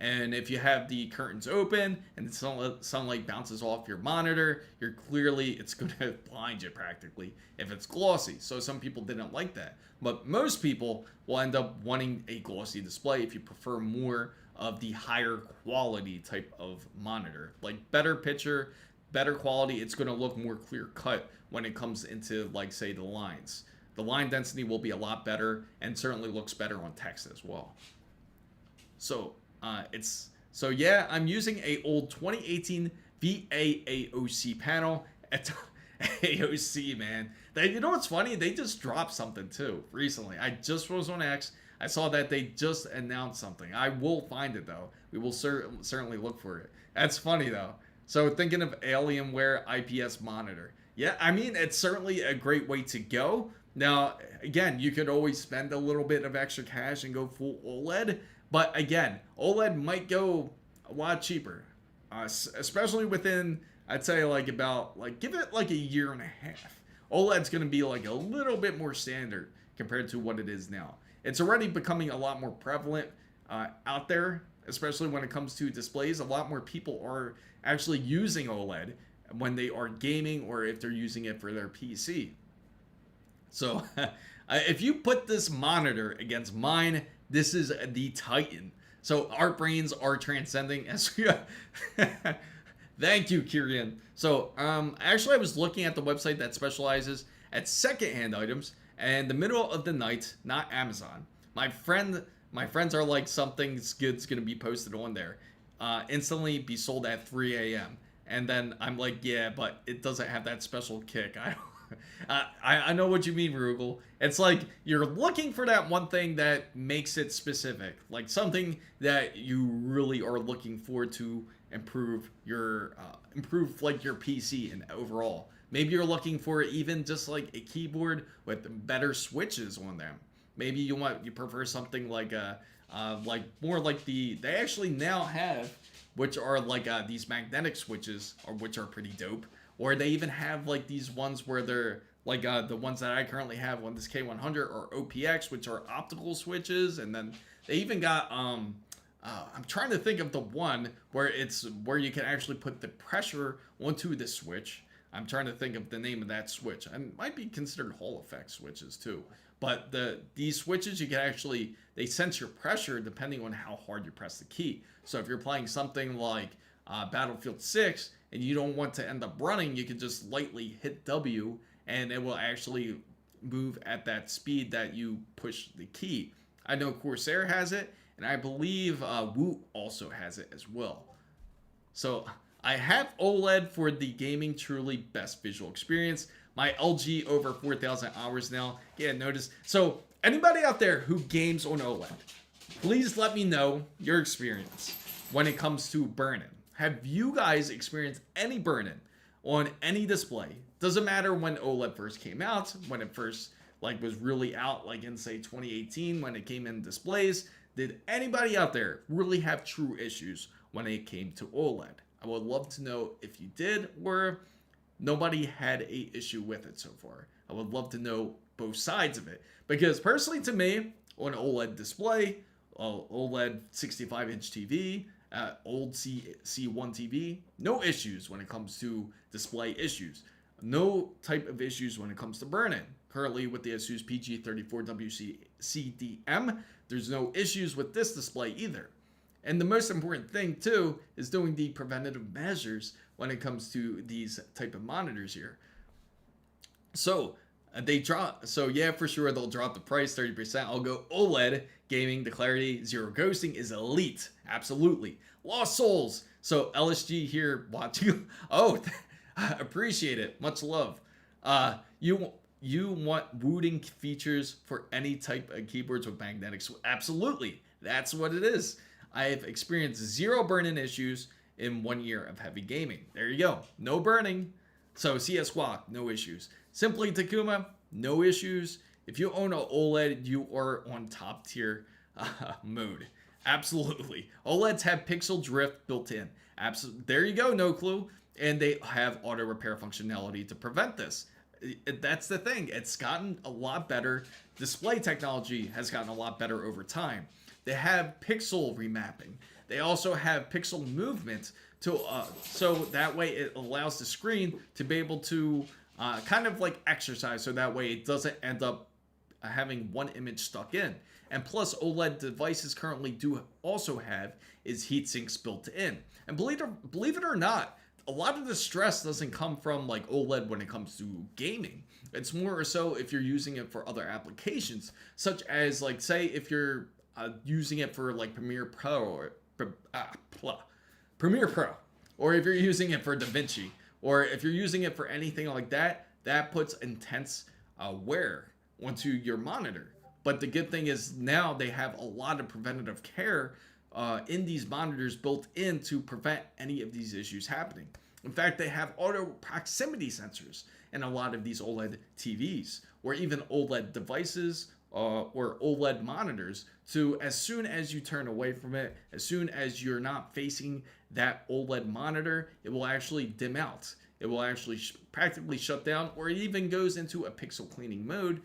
And if you have the curtains open and the sunlight bounces off your monitor, it's going to blind you practically if it's glossy. So some people didn't like that. But most people will end up wanting a glossy display if you prefer more of the higher quality type of monitor. Like better picture, better quality, it's going to look more clear cut when it comes into, like, say, the lines. The line density will be a lot better and certainly looks better on text as well. So yeah, I'm using a old 2018 VAAOC panel at AOC, man. You know what's funny? They just dropped something too recently. I just was on X. I saw that they just announced something. I will find it though. We will certainly look for it. That's funny though. So thinking of Alienware IPS monitor. Yeah, I mean, it's certainly a great way to go. Now, again, you could always spend a little bit of extra cash and go full OLED. But again, OLED might go a lot cheaper, especially within, I'd say, give it like a year and a half. OLED's going to be like a little bit more standard compared to what it is now. It's already becoming a lot more prevalent out there, especially when it comes to displays. A lot more people are actually using OLED when they are gaming or if they're using it for their PC. So if you put this monitor against mine, this is the Titan. So our brains are transcending as we Thank you, Kirian. So actually I was looking at the website that specializes at secondhand items, and the middle of the night, not Amazon. My friends are like, something's good's gonna be posted on there. Instantly be sold at 3 a.m. And then I'm like, yeah, but it doesn't have that special kick. I know what you mean, Rugel. It's like you're looking for that one thing that makes it specific, like something that you really are looking for to improve your PC and overall. Maybe you're looking for even just like a keyboard with better switches on them. Maybe you prefer something like more like they actually now have, which are like these magnetic switches, which are pretty dope. Or they even have like these ones where they're like the ones that I currently have on this K100 or OPX, which are optical switches. And then they even got I'm trying to think of the one where you can actually put the pressure onto the switch. I'm trying to think of the name of that switch. And might be considered Hall effect switches too. But these switches, you can actually, they sense your pressure depending on how hard you press the key. So if you're playing something like Battlefield 6 and you don't want to end up running, you can just lightly hit W and it will actually move at that speed that you push the key. I know Corsair has it, and I believe Woot also has it as well. So I have OLED for the gaming truly best visual experience. My LG over 4,000 hours now. Yeah, notice. So anybody out there who games on OLED, please let me know your experience when it comes to burn-in. Have you guys experienced any burn-in on any display? Doesn't matter when OLED first came out, when it first was really out, like in say 2018 when it came in displays. Did anybody out there really have true issues when it came to OLED? I would love to know if you did, or nobody had a issue with it so far. I would love to know both sides of it, because personally to me, on an OLED display, OLED 65-inch TV, old C1 TV, no issues when it comes to display issues. No type of issues when it comes to burn-in. Currently with the ASUS PG34WCDM, there's no issues with this display either. And the most important thing too is doing the preventative measures when it comes to these type of monitors here. So yeah, for sure they'll drop the price 30%. I'll go OLED gaming. The clarity, zero ghosting is elite. Absolutely. Lost souls. So LSG here watching. Oh, appreciate it. Much love. You want wooting features for any type of keyboards with magnetics? Absolutely. That's what it is. I have experienced zero burn-in issues in 1 year of heavy gaming. There you go. No burning. So CS Walk, no issues. Simply Takuma, no issues. If you own an OLED, you are on top tier mode. Absolutely. OLEDs have pixel drift built in. There you go, no clue. and they have auto repair functionality to prevent this. That's the thing. It's gotten a lot better. Display technology has gotten a lot better over time. They have pixel remapping. They also have pixel movement to so that way it allows the screen to be able to kind of like exercise, so that way it doesn't end up having one image stuck in. And plus, OLED devices currently do also have is heat sinks built in. And believe it or not, a lot of the stress doesn't come from like OLED when it comes to gaming. It's more so if you're using it for other applications, such as like say if you're using it for like Premiere Pro or Premiere Pro, or if you're using it for DaVinci, or if you're using it for anything like that, that puts intense wear onto your monitor. But the good thing is now they have a lot of preventative care in these monitors built in to prevent any of these issues happening. In fact, they have auto proximity sensors in a lot of these OLED TVs, or even OLED devices or OLED monitors. So as soon as you turn away from it, as soon as you're not facing that OLED monitor, it will actually dim out. It will actually practically shut down, or it even goes into a pixel cleaning mode,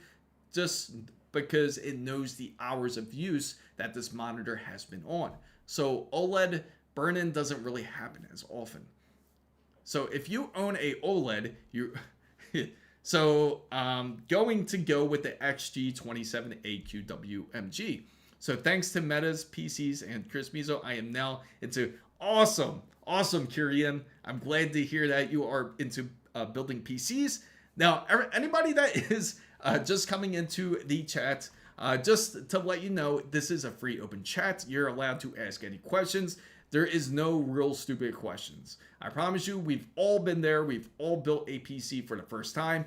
just because it knows the hours of use that this monitor has been on. So OLED burn-in doesn't really happen as often. So if you own a OLED, going to go with the XG27AQWMG. So thanks to Meta's PCs and Chris Mizo, I am now into awesome Kyrian. I'm glad to hear that you are into building PCs. Now, anybody that is just coming into the chat, just to let you know, this is a free open chat. You're allowed to ask any questions. There is no real stupid questions. I promise you, we've all been there. We've all built a PC for the first time.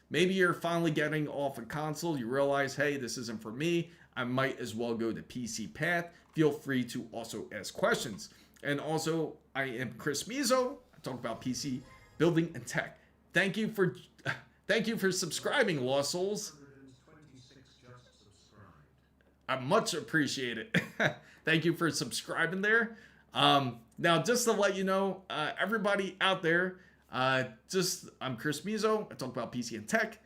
Maybe you're finally getting off a console. You realize, hey, this isn't for me. I might as well go the PC path. Feel free to also ask questions. And also, I am Chris Mizo. I talk about PC building and tech. Thank you for subscribing, Lost Souls. I much appreciate it. Thank you for subscribing there. Now, just to let you know, everybody out there, I'm Chris Mizo. I talk about PC and tech.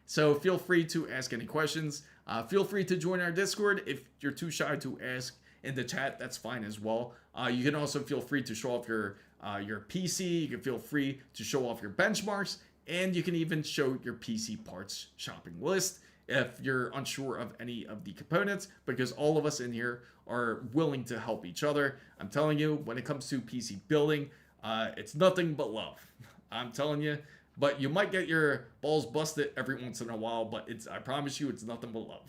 So feel free to ask any questions. Feel free to join our Discord. If you're too shy to ask in the chat, that's fine as well. You can also feel free to show off your PC. You can feel free to show off your benchmarks, and you can even show your PC parts shopping list if you're unsure of any of the components, because all of us in here are willing to help each other. I'm telling you, when it comes to PC building, it's nothing but love. I'm telling you, but you might get your balls busted every once in a while, but I promise you, it's nothing but love.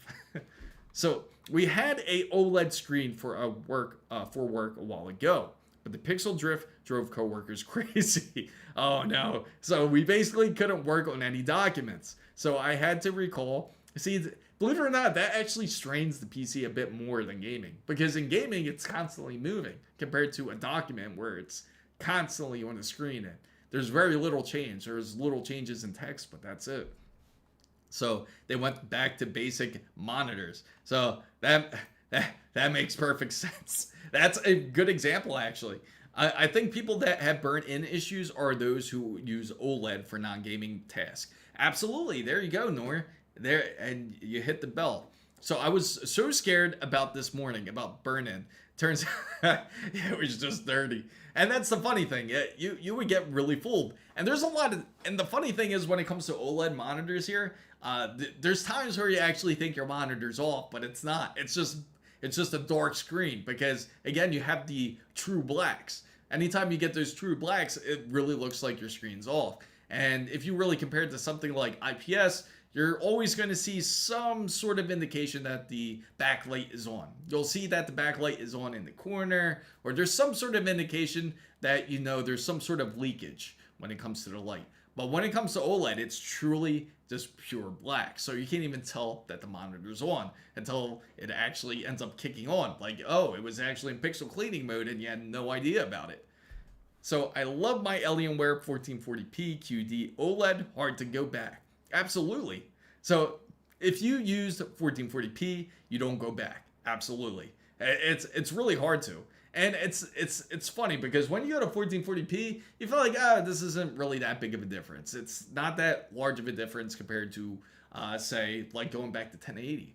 So we had a OLED screen for work a while ago, but the pixel drift drove coworkers crazy. Oh no. So we basically couldn't work on any documents. So I had to recall. See, believe it or not, that actually strains the PC a bit more than gaming, because in gaming, it's constantly moving compared to a document where it's constantly on the screen and there's very little change. There's little changes in text, but that's it. So they went back to basic monitors. So that makes perfect sense. That's a good example, actually. I think people that have burn-in issues are those who use OLED for non-gaming tasks. Absolutely. There you go, Nor. There, and you hit the bell. So I was so scared about this morning about burn-in. Turns out it was just dirty. And that's the funny thing. You would get really fooled. And there's a lot of, and the funny thing is when it comes to OLED monitors here, there's times where you actually think your monitor's off, but it's not. It's just a dark screen, because again, you have the true blacks. Anytime you get those true blacks, it really looks like your screen's off. And if you really compare it to something like IPS, you're always going to see some sort of indication that the backlight is on. You'll see that the backlight is on in the corner, or there's some sort of indication that, there's some sort of leakage when it comes to the light. But when it comes to OLED, it's truly just pure black. So you can't even tell that the monitor's on until it actually ends up kicking on. Like, oh, it was actually in pixel cleaning mode and you had no idea about it. So I love my Alienware 1440p QD OLED, hard to go back. Absolutely. So if you used 1440p, you don't go back. Absolutely. It's really hard to. And it's funny because when you go to 1440p, you feel like, this isn't really that big of a difference. It's not that large of a difference compared to, say, like going back to 1080.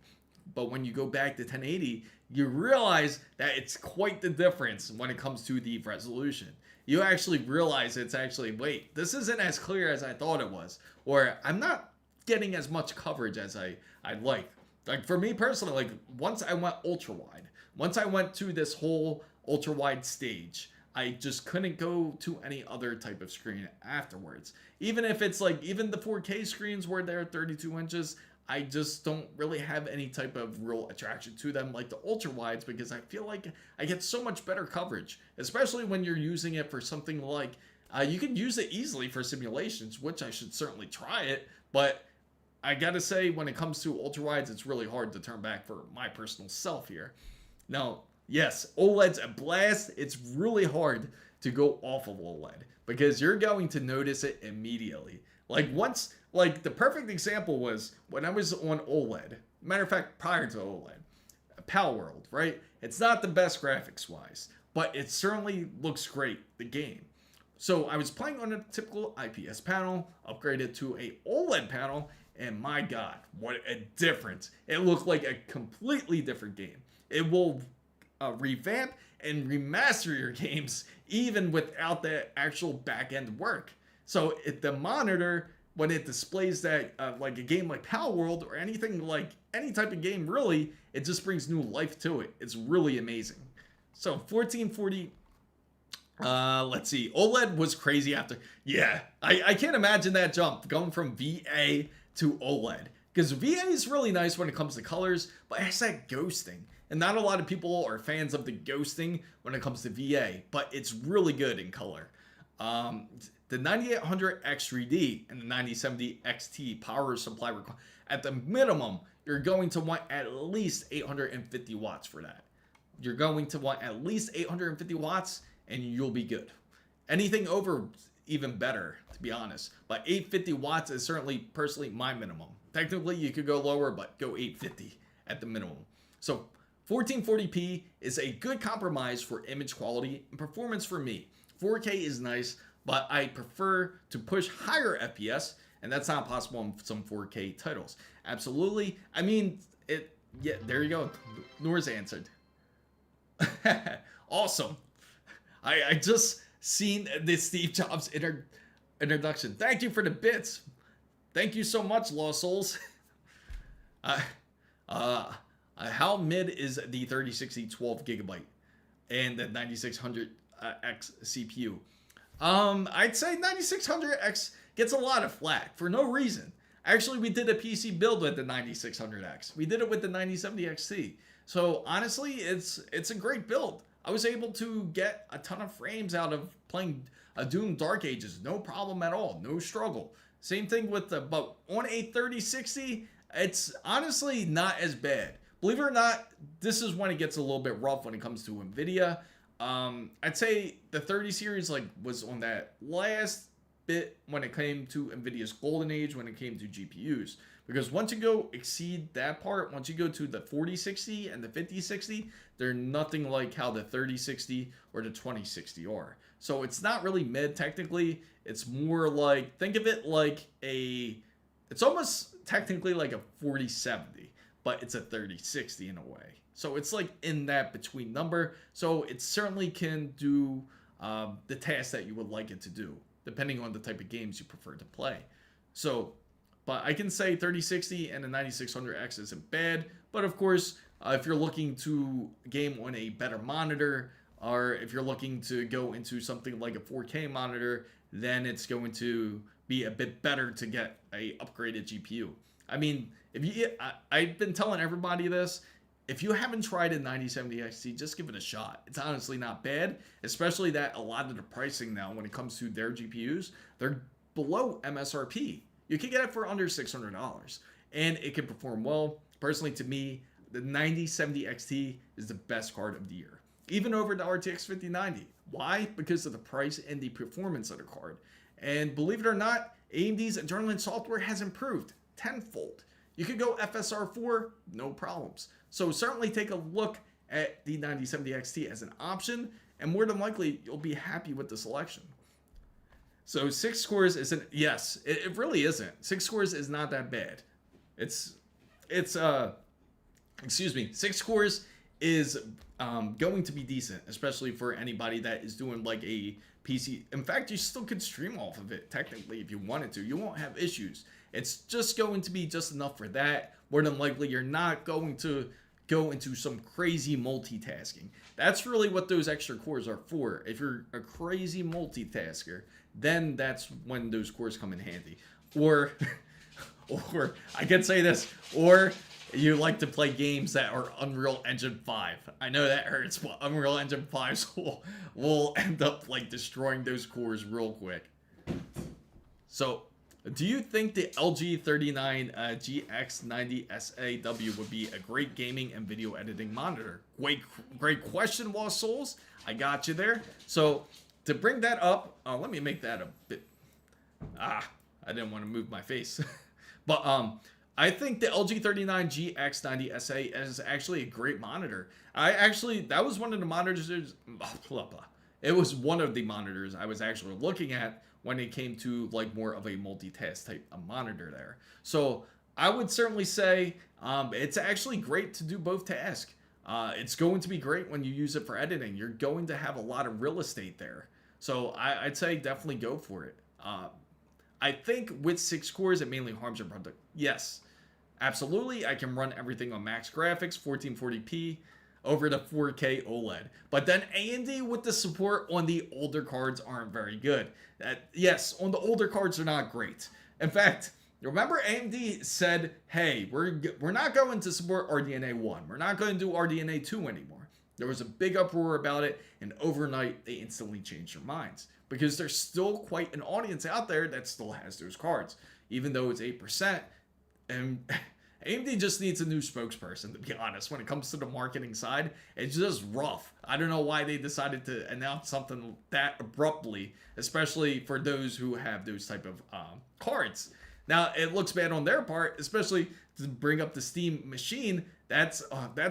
But when you go back to 1080, you realize that it's quite the difference when it comes to the resolution. You actually realize it's actually, wait, this isn't as clear as I thought it was. Or I'm not getting as much coverage as I'd like. Like for me personally, like once I went ultra wide, once I went to this whole ultra wide stage, I just couldn't go to any other type of screen afterwards. Even if it's like, even the 4K screens where they're 32 inches, I just don't really have any type of real attraction to them like the ultra wides, because I feel like I get so much better coverage, especially when you're using it for something like, you can use it easily for simulations, which I should certainly try it, but I gotta say, when it comes to ultra wides, it's really hard to turn back for my personal self here. Now, yes, OLED's a blast. It's really hard to go off of OLED because you're going to notice it immediately. Like once, like the perfect example was when I was on OLED. Matter of fact, prior to OLED, Pal World, right? It's not the best graphics wise, but it certainly looks great, the game. So I was playing on a typical IPS panel, upgraded to a OLED panel, and my God, what a difference. It looked like a completely different game. It will revamp and remaster your games even without the actual back-end work. So the monitor, when it displays that like a game like Pal World or anything like any type of game really, it just brings new life to it. It's really amazing. So 1440, let's see, OLED was crazy after. Yeah, I can't imagine that jump going from VA to OLED, because VA is really nice when it comes to colors, but it has that ghosting, and not a lot of people are fans of the ghosting when it comes to VA, but it's really good in color. The 9800X 3D and the 9070 XT power supply at the minimum, you're going to want at least 850 watts for that. You're going to want at least 850 watts and you'll be good. Anything over, even better, to be honest. But 850 watts is certainly personally my minimum. Technically, you could go lower, but go 850 at the minimum. So 1440p is a good compromise for image quality and performance for me. 4K is nice, but I prefer to push higher FPS, and that's not possible on some 4K titles. Absolutely. I mean, yeah, there you go. Noor's answered. Awesome. I just seen the Steve Jobs introduction. Thank you for the bits. Thank you so much, Lost Souls. How mid is the 3060 12 gigabyte and the 9600X CPU? I'd say 9600X gets a lot of flack for no reason. Actually, we did a PC build with the 9600X. We did it with the 9070 XT. So honestly, it's a great build. I was able to get a ton of frames out of playing Doom Dark Ages. No problem at all. No struggle. Same thing with but on a 3060, it's honestly not as bad. Believe it or not, this is when it gets a little bit rough when it comes to NVIDIA. I'd say the 30 series was on that last bit when it came to NVIDIA's golden age when it came to GPUs. Because once you go exceed that part, once you go to the 4060 and the 5060, they're nothing like how the 3060 or the 2060 are. So it's not really mid technically. It's more like, think of it like it's almost technically like a 4070, but it's a 3060 in a way. So it's like in that between number. So it certainly can do the task that you would like it to do, depending on the type of games you prefer to play. So, but I can say 3060 and the 9600X isn't bad. But of course, if you're looking to game on a better monitor, or if you're looking to go into something like a 4K monitor, then it's going to be a bit better to get a upgraded GPU. I mean, I've been telling everybody this. If you haven't tried a 9070 XT, just give it a shot. It's honestly not bad, especially that a lot of the pricing now when it comes to their GPUs, they're below MSRP. You can get it for under $600, and it can perform well. Personally, to me, the 9070 XT is the best card of the year, even over the RTX 5090. Why? Because of the price and the performance of the card. And believe it or not, AMD's Adrenalin software has improved tenfold. You could go FSR 4, no problems. So certainly take a look at the 9070 XT as an option, and more than likely you'll be happy with the selection. So 6 cores isn't, yes, it really isn't. 6 cores is not that bad. It's excuse me, 6 cores is going to be decent, especially for anybody that is doing like a PC. In fact, you still could stream off of it technically if you wanted to. You won't have issues. It's just going to be just enough for that. More than likely, you're not going to go into some crazy multitasking. That's really what those extra cores are for. If you're a crazy multitasker, then that's when those cores come in handy. Or, or I can say this, or you like to play games that are Unreal Engine 5. I know that hurts, but Unreal Engine 5 will end up like destroying those cores real quick. So, do you think the LG 39 GX90 SAW would be a great gaming and video editing monitor? Great question, Lost Souls. I got you there. So, to bring that up, let me make that a bit... I didn't want to move my face. But, I think the LG 39 GX90 SA is actually a great monitor. That was one of the monitors... It was one of the monitors I was actually looking at when it came to like more of a multitask type of monitor there. So I would certainly say it's actually great to do both tasks. It's going to be great when you use it for editing. You're going to have a lot of real estate there. So I'd say definitely go for it. I think with 6 cores, it mainly harms your product. Yes, absolutely. I can run everything on max graphics, 1440p, over the 4K OLED. But then AMD with the support on the older cards aren't very good. Yes, on the older cards are not great. In fact, remember AMD said, hey, we're not going to support RDNA 1. We're not going to do RDNA 2 anymore. There was a big uproar about it, and overnight they instantly changed their minds. Because there's still quite an audience out there that still has those cards. Even though it's 8%, and AMD just needs a new spokesperson, to be honest. When it comes to the marketing side, it's just rough. I don't know why they decided to announce something that abruptly, especially for those who have those type of cards. Now, it looks bad on their part, especially to bring up the Steam machine. That's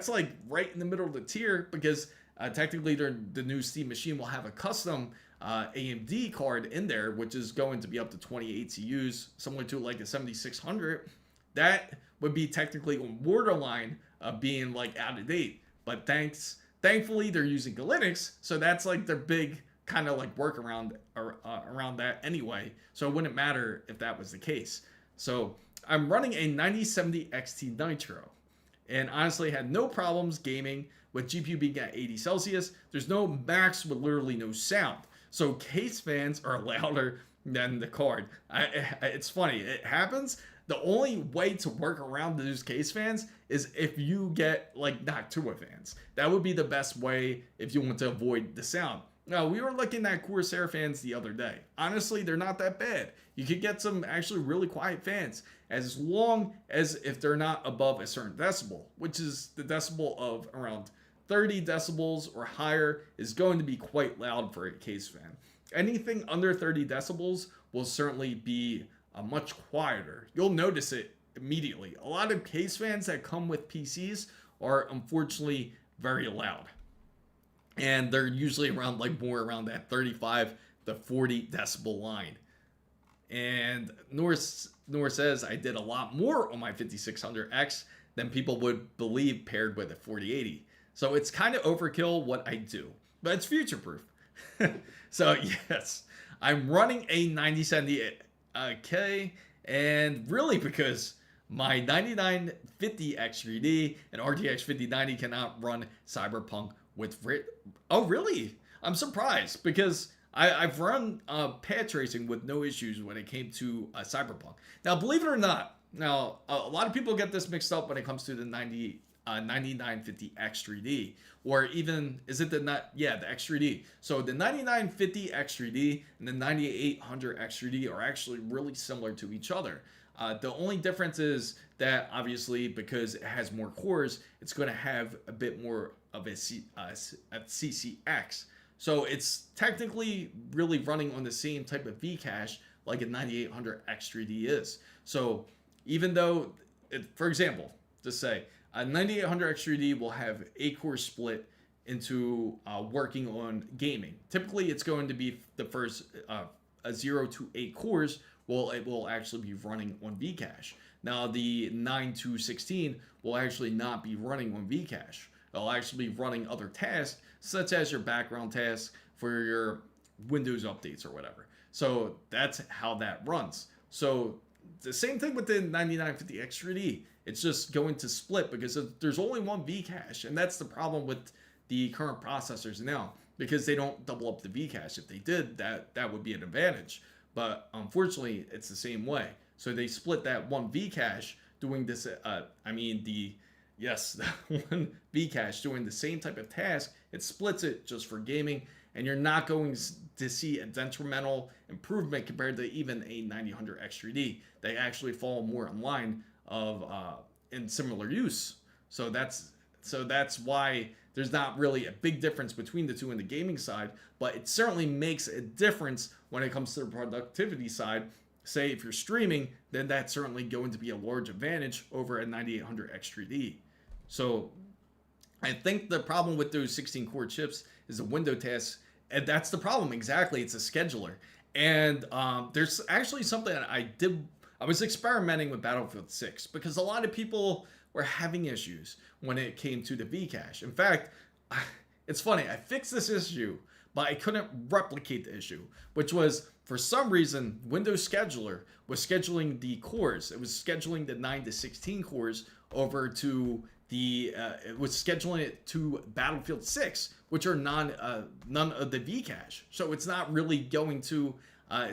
like right in the middle of the tier, because technically the new Steam machine will have a custom AMD card in there, which is going to be up to 28 CUs, similar to like a 7600. That would be technically on borderline of being like out of date. But thankfully they're using Linux, so that's like their big kind of like workaround around that anyway. So it wouldn't matter if that was the case. So I'm running a 9070 XT Nitro, and honestly had no problems gaming with GPU being at 80 Celsius. There's no max with literally no sound. So case fans are louder than the card. It's funny, it happens. The only way to work around those case fans is if you get like Noctua fans. That would be the best way if you want to avoid the sound. Now, we were looking at Corsair fans the other day. Honestly, they're not that bad. You could get some actually really quiet fans as long as if they're not above a certain decibel, which is the decibel of around 30 decibels or higher is going to be quite loud for a case fan. Anything under 30 decibels will certainly be much quieter. You'll notice it immediately. A lot of case fans that come with PCs are unfortunately very loud. And they're usually around like more around that 35 to 40 decibel line. And Norse says I did a lot more on my 5600X than people would believe paired with a 4080. So it's kind of overkill what I do, but it's future proof. So yes, I'm running a 9070K, and really because my 9950 X3D and RTX 5090 cannot run Cyberpunk with Oh really? I'm surprised because I've run pad tracing with no issues when it came to Cyberpunk. Now, believe it or not, a lot of people get this mixed up when it comes to the 9950 X3D, or even, is it the X3D. So the 9950 X3D and the 9800 X3D are actually really similar to each other. The only difference is that obviously because it has more cores, it's going to have a bit more of a CCX. So it's technically really running on the same type of Vcache like a 9800 X3D is. So even though, for example, just say A 9800 X3D will have 8-core split into working on gaming. Typically, it's going to be the first 0 to 8 cores. Well, it will actually be running on Vcache. Now, the 9 to 16 will actually not be running on Vcache. It'll actually be running other tasks, such as your background tasks for your Windows updates or whatever. So that's how that runs. So the same thing with the 9950 X3D. It's just going to split because there's only one Vcache, and that's the problem with the current processors now, because they don't double up the Vcache. If they did, that would be an advantage. But unfortunately, it's the same way. So they split that one Vcache doing this. Yes, one Vcache doing the same type of task. It splits it just for gaming, and you're not going to see a detrimental improvement compared to even a 9000 X3D. They actually fall more in line of in similar use. So that's why there's not really a big difference between the two in the gaming side, but it certainly makes a difference when it comes to the productivity side. Say if you're streaming, then that's certainly going to be a large advantage over a 9800 X3D. So I think the problem with those 16-core chips is the window tasks, and that's the problem exactly. It's a scheduler. And there's actually something that I was experimenting with Battlefield 6 because a lot of people were having issues when it came to the Vcache. In fact, it's funny, I fixed this issue, but I couldn't replicate the issue, which was, for some reason, Windows Scheduler was scheduling the cores. It was scheduling the 9 to 16 cores over to it was scheduling it to Battlefield 6, which are none of the Vcache. So it's not really going to,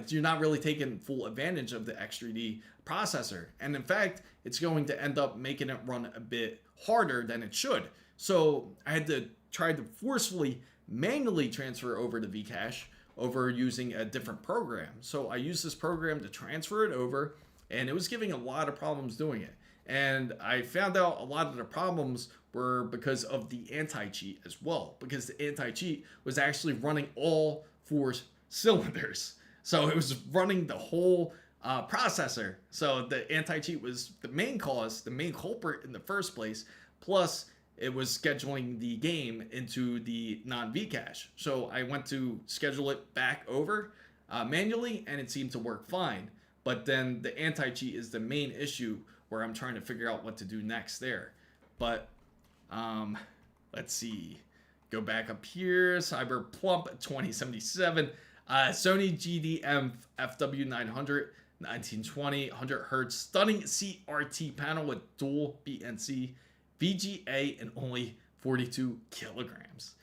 you're not really taking full advantage of the X3D processor. And in fact, it's going to end up making it run a bit harder than it should. So I had to try to forcefully manually transfer over to Vcache over using a different program. So I used this program to transfer it over, and it was giving a lot of problems doing it. And I found out a lot of the problems were because of the anti-cheat as well, because the anti-cheat was actually running all 4 cylinders. So it was running the whole processor. So the anti-cheat was the main cause, the main culprit in the first place, plus it was scheduling the game into the non-Vcache. So I went to schedule it back over manually, and it seemed to work fine. But then the anti-cheat is the main issue where I'm trying to figure out what to do next there. But let's see. Go back up here. Cyberplump 2077. Sony GDM FW900 1920 100 Hz stunning CRT panel with dual BNC VGA and only 42 kilograms.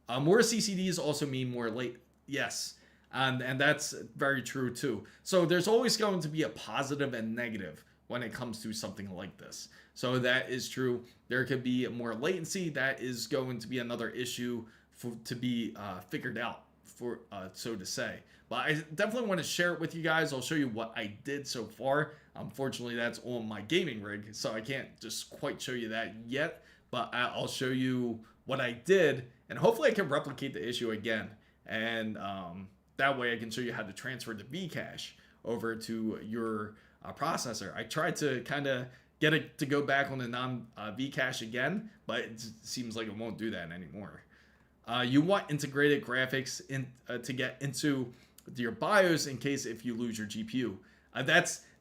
More CCDs also mean more late. Yes, and that's very true too. So there's always going to be a positive and negative when it comes to something like this. So that is true. There could be more latency. That is going to be another issue to be figured out, for so to say. But I definitely want to share it with you guys. I'll show you what I did so far. Unfortunately, that's on my gaming rig, so I can't just quite show you that yet. But I'll show you what I did, and hopefully I can replicate the issue again. And that way I can show you how to transfer the Vcache over to your processor. I tried to kind of get it to go back on the non-Vcache again, but it seems like it won't do that anymore. You want integrated graphics to get into your BIOS in case if you lose your GPU.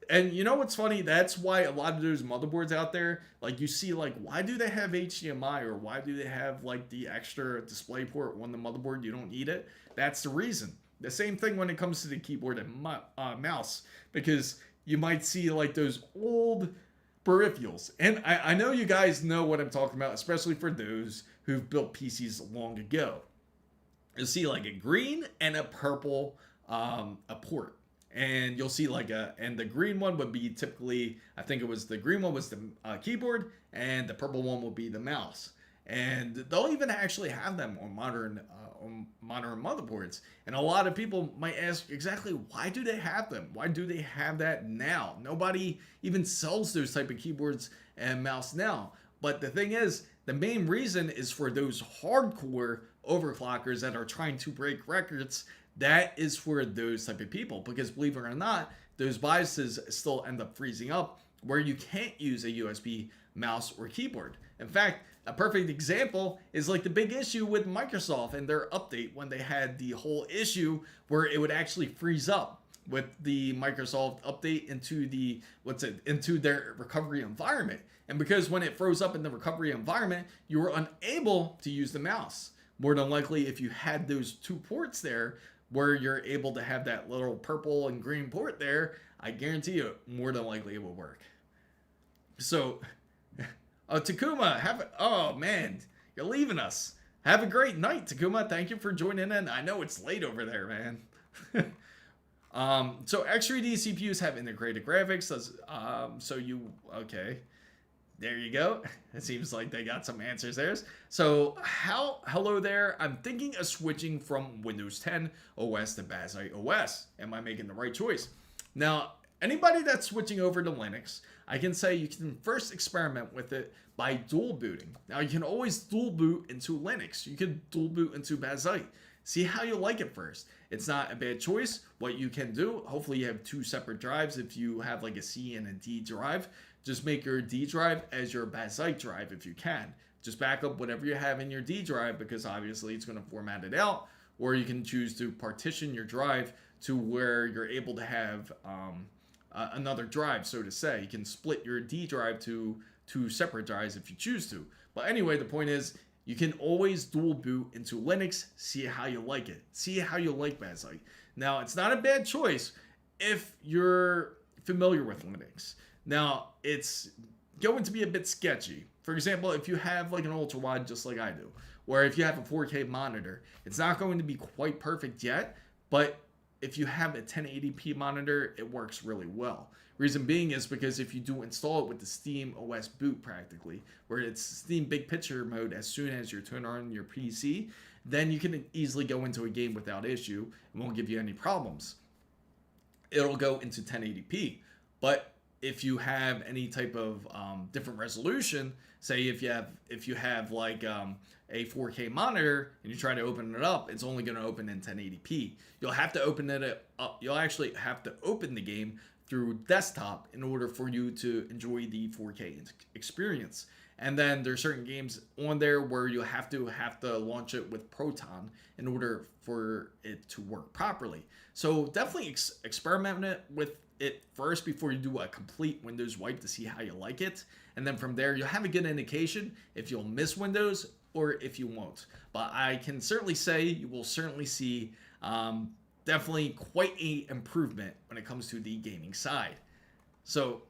And you know what's funny? That's why a lot of those motherboards out there, like you see, like why do they have HDMI or why do they have like the extra display port on the motherboard? You don't need it. That's the reason. The same thing when it comes to the keyboard and mouse, because you might see like those old peripherals. And I know you guys know what I'm talking about, especially for those who've built PCs long ago. You'll see like a green and a purple a port. And you'll see like and the green one would be typically, I think it was the green one was the keyboard, and the purple one will be the mouse. And they'll even actually have them on modern motherboards. And a lot of people might ask exactly why do they have them? Why do they have that now? Nobody even sells those type of keyboards and mouse now. But the thing is, the main reason is for those hardcore overclockers that are trying to break records. That is for those type of people, because believe it or not, those BIOSes still end up freezing up where you can't use a USB mouse or keyboard. In fact, a perfect example is like the big issue with Microsoft and their update when they had the whole issue where it would actually freeze up with the Microsoft update into their recovery environment. And because when it froze up in the recovery environment, you were unable to use the mouse. More than likely, if you had those two ports there where you're able to have that little purple and green port there, I guarantee you more than likely it will work. So, Takuma, oh man, you're leaving us. Have a great night, Takuma. Thank you for joining in. I know it's late over there, man. So X3D CPUs have integrated graphics. Okay. There you go. It seems like they got some answers there. So, hello there. I'm thinking of switching from Windows 10 OS to Bazzite OS. Am I making the right choice? Now, anybody that's switching over to Linux, I can say you can first experiment with it by dual booting. Now, you can always dual boot into Linux. You can dual boot into Bazzite. See how you like it first. It's not a bad choice. What you can do, hopefully you have two separate drives. If you have like a C and a D drive, just make your D drive as your Bazzite drive if you can. Just back up whatever you have in your D drive because obviously it's going to format it out. Or you can choose to partition your drive to where you're able to have another drive, so to say. You can split your D drive to two separate drives if you choose to. But anyway, the point is, you can always dual boot into Linux, see how you like it. See how you like Bazzite. Now, it's not a bad choice if you're familiar with Linux. Now, it's going to be a bit sketchy. For example, if you have like an ultra wide just like I do, or if you have a 4K monitor, it's not going to be quite perfect yet, but if you have a 1080p monitor, it works really well. Reason being is because if you do install it with the Steam OS boot practically, where it's Steam Big Picture mode as soon as you turn on your PC, then you can easily go into a game without issue. It won't give you any problems. It'll go into 1080p. But if you have any type of different resolution, say if you have like a 4K monitor and you try to open it up, it's only going to open in 1080p. You'll have to open it up. You'll actually have to open the game through desktop in order for you to enjoy the 4K experience. And then there's certain games on there where you have to launch it with Proton in order for it to work properly. So definitely experiment with it first before you do a complete Windows wipe to see how you like it. And then from there, you'll have a good indication if you'll miss Windows or if you won't. But I can certainly say you will certainly see definitely quite a improvement when it comes to the gaming side. So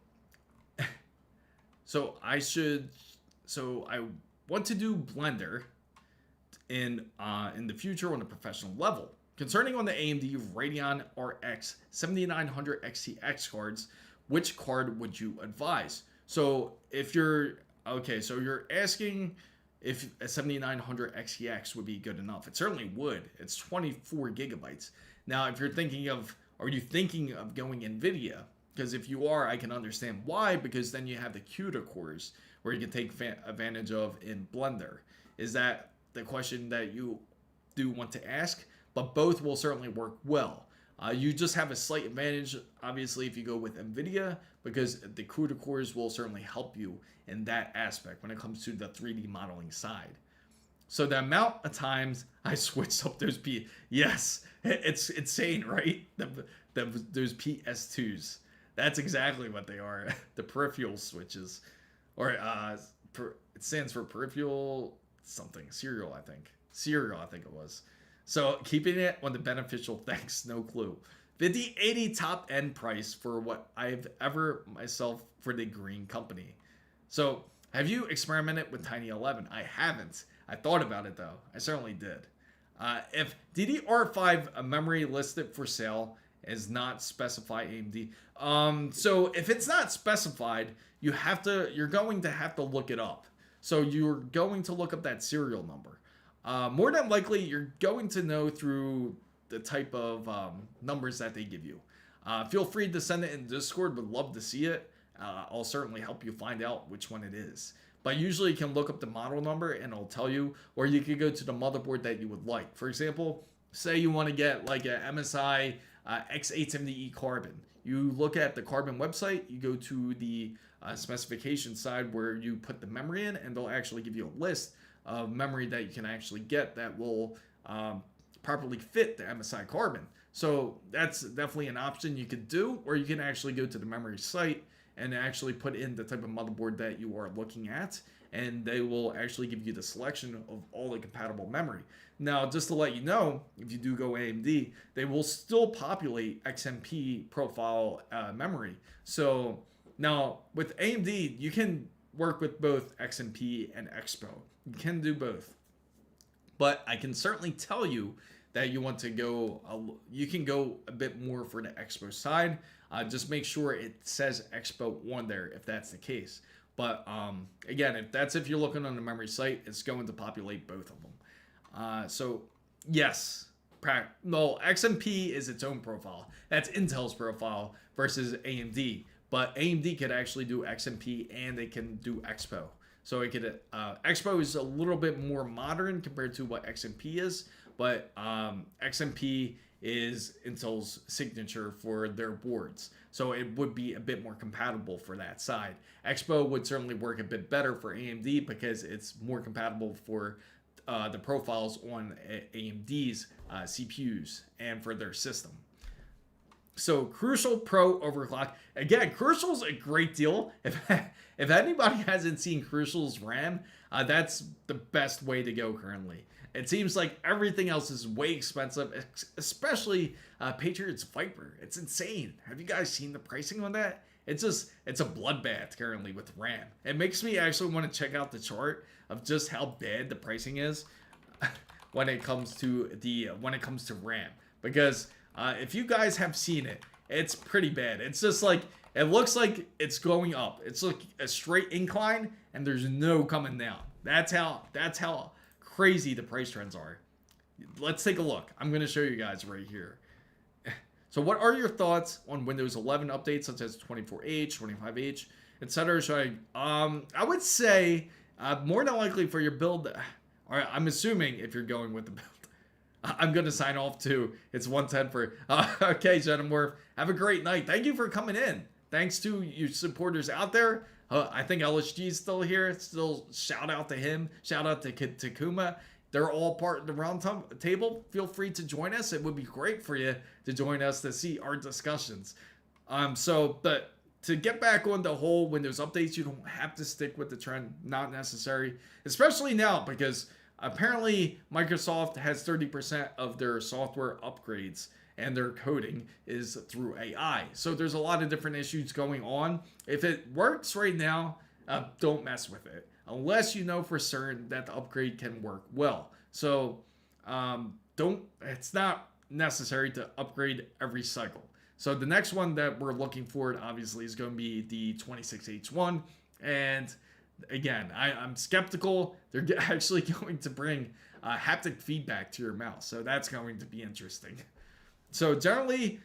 I want to do Blender in the future on a professional level. Concerning on the AMD Radeon RX 7900 XTX cards, which card would you advise? So you're asking if a 7900 XTX would be good enough. It certainly would. It's 24 gigabytes. Now, if you're thinking of going NVIDIA? Because if you are, I can understand why, because then you have the CUDA cores where you can take advantage of in Blender. Is that the question that you do want to ask? But both will certainly work well. You just have a slight advantage, obviously, if you go with NVIDIA, because the CUDA cores will certainly help you in that aspect when it comes to the 3D modeling side. So the amount of times I switched up those yes, it's insane, right? Those PS2s. That's exactly what they are. The peripheral switches. Or it stands for peripheral something. Serial, I think. Serial, I think it was. So keeping it on the beneficial, thanks, no clue. 5080 top end price for what I've ever myself for the green company. So have you experimented with Tiny 11? I haven't. I thought about it though. I certainly did. If DDR5 memory listed for sale is not specified AMD. So if it's not specified, you're going to have to look it up. So you're going to look up that serial number. More than likely, you're going to know through the type of numbers that they give you. Feel free to send it in Discord. Would love to see it. I'll certainly help you find out which one it is. But usually you can look up the model number and it'll tell you, or you could go to the motherboard that you would like. For example, say you want to get like a MSI X870E Carbon. you look at the Carbon website, you go to the specification side where you put the memory in, and they'll actually give you a list of memory that you can actually get that will properly fit the MSI Carbon. So that's definitely an option you could do, or you can actually go to the memory site and actually put in the type of motherboard that you are looking at, and they will actually give you the selection of all the compatible memory. Now, just to let you know, if you do go AMD, they will still populate XMP profile memory. So now with AMD, you can work with both XMP and Expo. You can do both. But I can certainly tell you that you want to go, you can go a bit more for the Expo side. Just make sure it says Expo on there if that's the case. But again, if you're looking on the memory site, it's going to populate both of them. So yes, no, XMP is its own profile. That's Intel's profile versus AMD. But AMD could actually do XMP and they can do Expo. So it could Expo is a little bit more modern compared to what XMP is, but XMP is Intel's signature for their boards. So it would be a bit more compatible for that side. Expo would certainly work a bit better for AMD because it's more compatible for the profiles on AMD's CPUs and for their system. So Crucial Pro overclock. Again, Crucial's a great deal. If anybody hasn't seen Crucial's RAM, that's the best way to go currently. It seems like everything else is way expensive, especially Patriot's Viper. It's insane. Have you guys seen the pricing on that? It's a bloodbath currently with RAM. It makes me actually want to check out the chart of just how bad the pricing is when it comes to RAM. Because if you guys have seen it, it's pretty bad. It's just like, it looks like it's going up. It's like a straight incline and there's no coming down. That's how crazy the price trends are. Let's take a look. I'm going to show you guys right here. So what are your thoughts on Windows 11 updates such as 24H, 25H, etc.? So I would say more than likely for your build, or I'm assuming if you're going with the build, I'm going to sign off too. It's 110 for, okay, Jennifer, have a great night. Thank you for coming in. Thanks to you supporters out there. I think LSG is still here. Still shout out to him. Shout out to Takuma. They're all part of the round table. Feel free to join us. It would be great for you to join us to see our discussions. But to get back on the whole Windows updates, you don't have to stick with the trend. Not necessary, especially now because apparently Microsoft has 30% of their software upgrades and their coding is through AI. So there's a lot of different issues going on. If it works right now, don't mess with it unless you know for certain that the upgrade can work well. So it's not necessary to upgrade every cycle. So the next one that we're looking for obviously is going to be the 26H1. And again, I'm skeptical. They're actually going to bring haptic feedback to your mouse. So that's going to be interesting. So generally,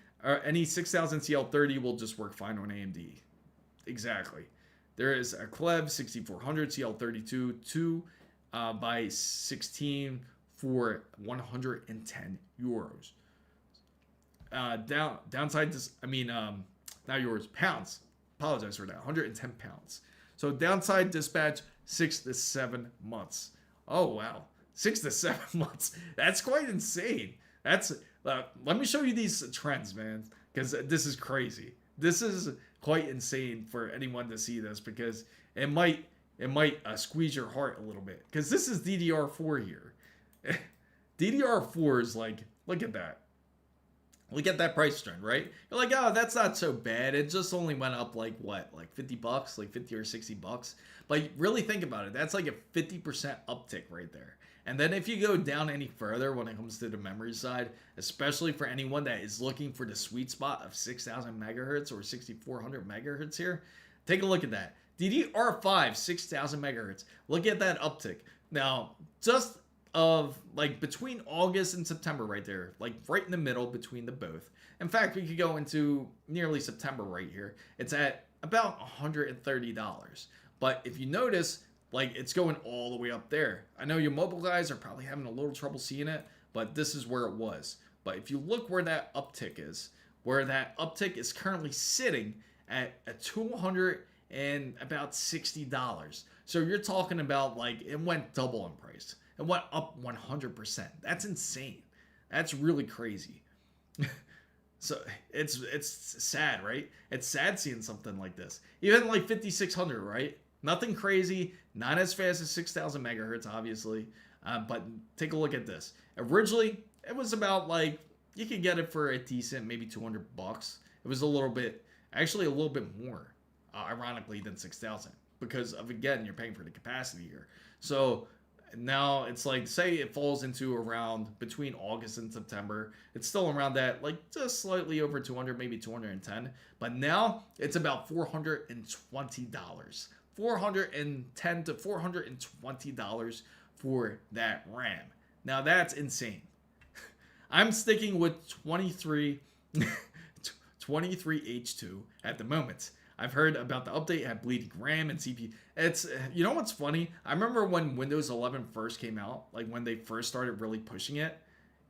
any 6000 CL30 will just work fine on AMD. Exactly. There is a Clev 6400 CL32 2 by 16 for 110 euros. Downside, not euros, pounds. Apologize for that. 110 pounds. So downside dispatch 6 to 7 months. Oh wow, 6 to 7 months. That's quite insane. That's let me show you these trends, man, because this is crazy. This is quite insane for anyone to see this because it might squeeze your heart a little bit because this is DDR4 here. DDR4 is like, look at that. Look at that price trend, right? You're like, oh, that's not so bad. It just only went up like what, like $50, like 50 or 60 bucks. But really think about it. That's like a 50% uptick right there. And then if you go down any further when it comes to the memory side, especially for anyone that is looking for the sweet spot of 6000 megahertz or 6400 megahertz here, take a look at that. DDR5, 6000 megahertz. Look at that uptick. Now, just of like between August and September right there, like right in the middle between the both. In fact, we could go into nearly September right here. It's at about $130. But if you notice, like it's going all the way up there. I know you mobile guys are probably having a little trouble seeing it, but this is where it was. But if you look where that uptick is, where that uptick is currently sitting at a $260. So you're talking about like it went double in price. It went up 100%. That's insane. That's really crazy. So it's sad, right? It's sad seeing something like this. Even like 5600, right? Nothing crazy, not as fast as 6000 megahertz, obviously. But take a look at this. Originally, it was about like you could get it for a decent, maybe $200. It was a little bit more, ironically, than 6000 because of again you're paying for the capacity here. So now it's like, say it falls into around between August and September, it's still around that, like just slightly over 200, maybe 210. But now it's about $420, $410 to $420 for that RAM. Now that's insane. I'm sticking with 23H2 at the moment. I've heard about the update had bleeding RAM and CPU. It's, you know what's funny? I remember when Windows 11 first came out, like when they first started really pushing it.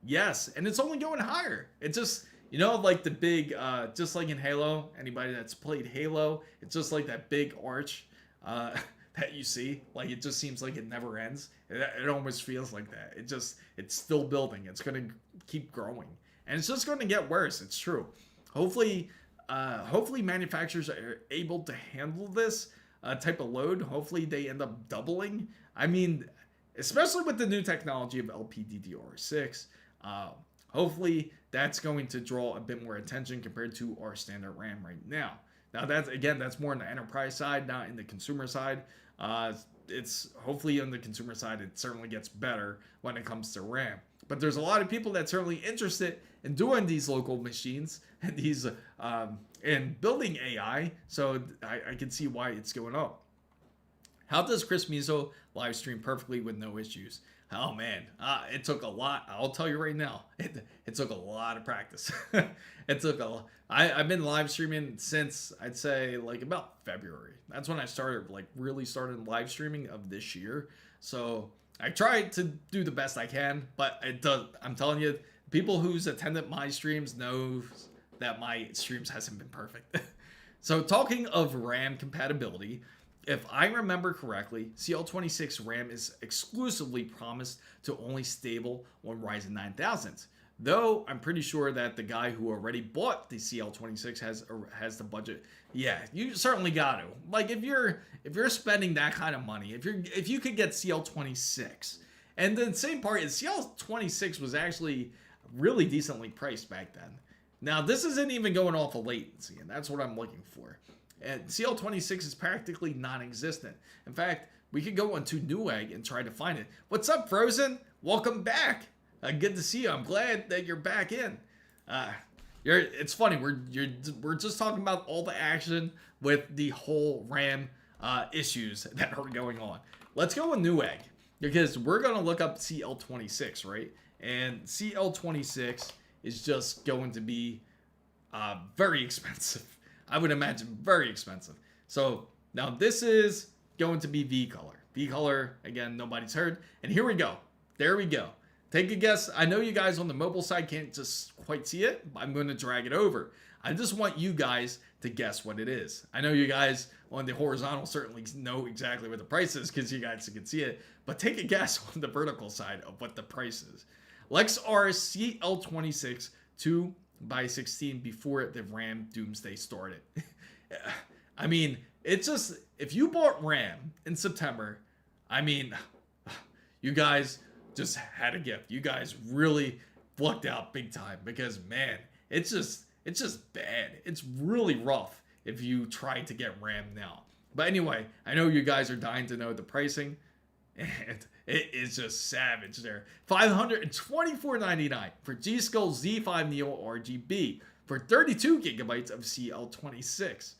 Yes, and it's only going higher. It just, you know, like the big, just like in Halo, anybody that's played Halo, it's just like that big arch that you see. Like it just seems like it never ends. It almost feels like that. It's still building. It's going to keep growing. And it's just going to get worse. It's true. Hopefully manufacturers are able to handle this type of load. Hopefully they end up doubling. I mean, especially with the new technology of LPDDR6, hopefully that's going to draw a bit more attention compared to our standard RAM right now. Now that's more on the enterprise side, not in the consumer side. It's hopefully on the consumer side, it certainly gets better when it comes to RAM. But there's a lot of people that's certainly interested in doing these local machines and these and building AI. So I can see why it's going up. How does Chris Mizo live stream perfectly with no issues? Oh man, it took a lot. I'll tell you right now, it took a lot of practice. I've been live streaming since I'd say like about February. That's when I started really started live streaming of this year. So I tried to do the best I can, but I'm telling you, people who's attended my streams know that my streams hasn't been perfect. So talking of RAM compatibility, if I remember correctly, CL26 RAM is exclusively promised to only stable on Ryzen 9000s. Though I'm pretty sure that the guy who already bought the CL26 has the budget. Yeah, you certainly got to. Like if you're spending that kind of money, if you could get CL26, and the same part is CL26 was actually really decently priced back then. Now this isn't even going off of latency, and that's what I'm looking for. And CL26 is practically non-existent. In fact, we could go onto Newegg and try to find it. What's up, Frozen? Welcome back. Good to see you. I'm glad that you're back in. It's funny. We're just talking about all the action with the whole RAM issues that are going on. Let's go with Newegg because we're gonna look up CL26, right? And CL26 is just going to be very expensive. I would imagine very expensive. So now this is going to be V-Color. V-Color, again, nobody's heard. And here we go. There we go. Take a guess. I know you guys on the mobile side can't just quite see it, but I'm going to drag it over. I just want you guys to guess what it is. I know you guys on the horizontal certainly know exactly what the price is because you guys can see it, but take a guess on the vertical side of what the price is. Lexar CL26 2x16 before the RAM doomsday started. I mean, it's just, if you bought RAM in September, I mean, you guys just had a gift. You guys really lucked out big time because man, it's just bad. It's really rough if you try to get RAM now. But anyway, I know you guys are dying to know the pricing, and it is just savage there. $524.99 for G-Skill Z5 Neo RGB for 32 gigabytes of CL26.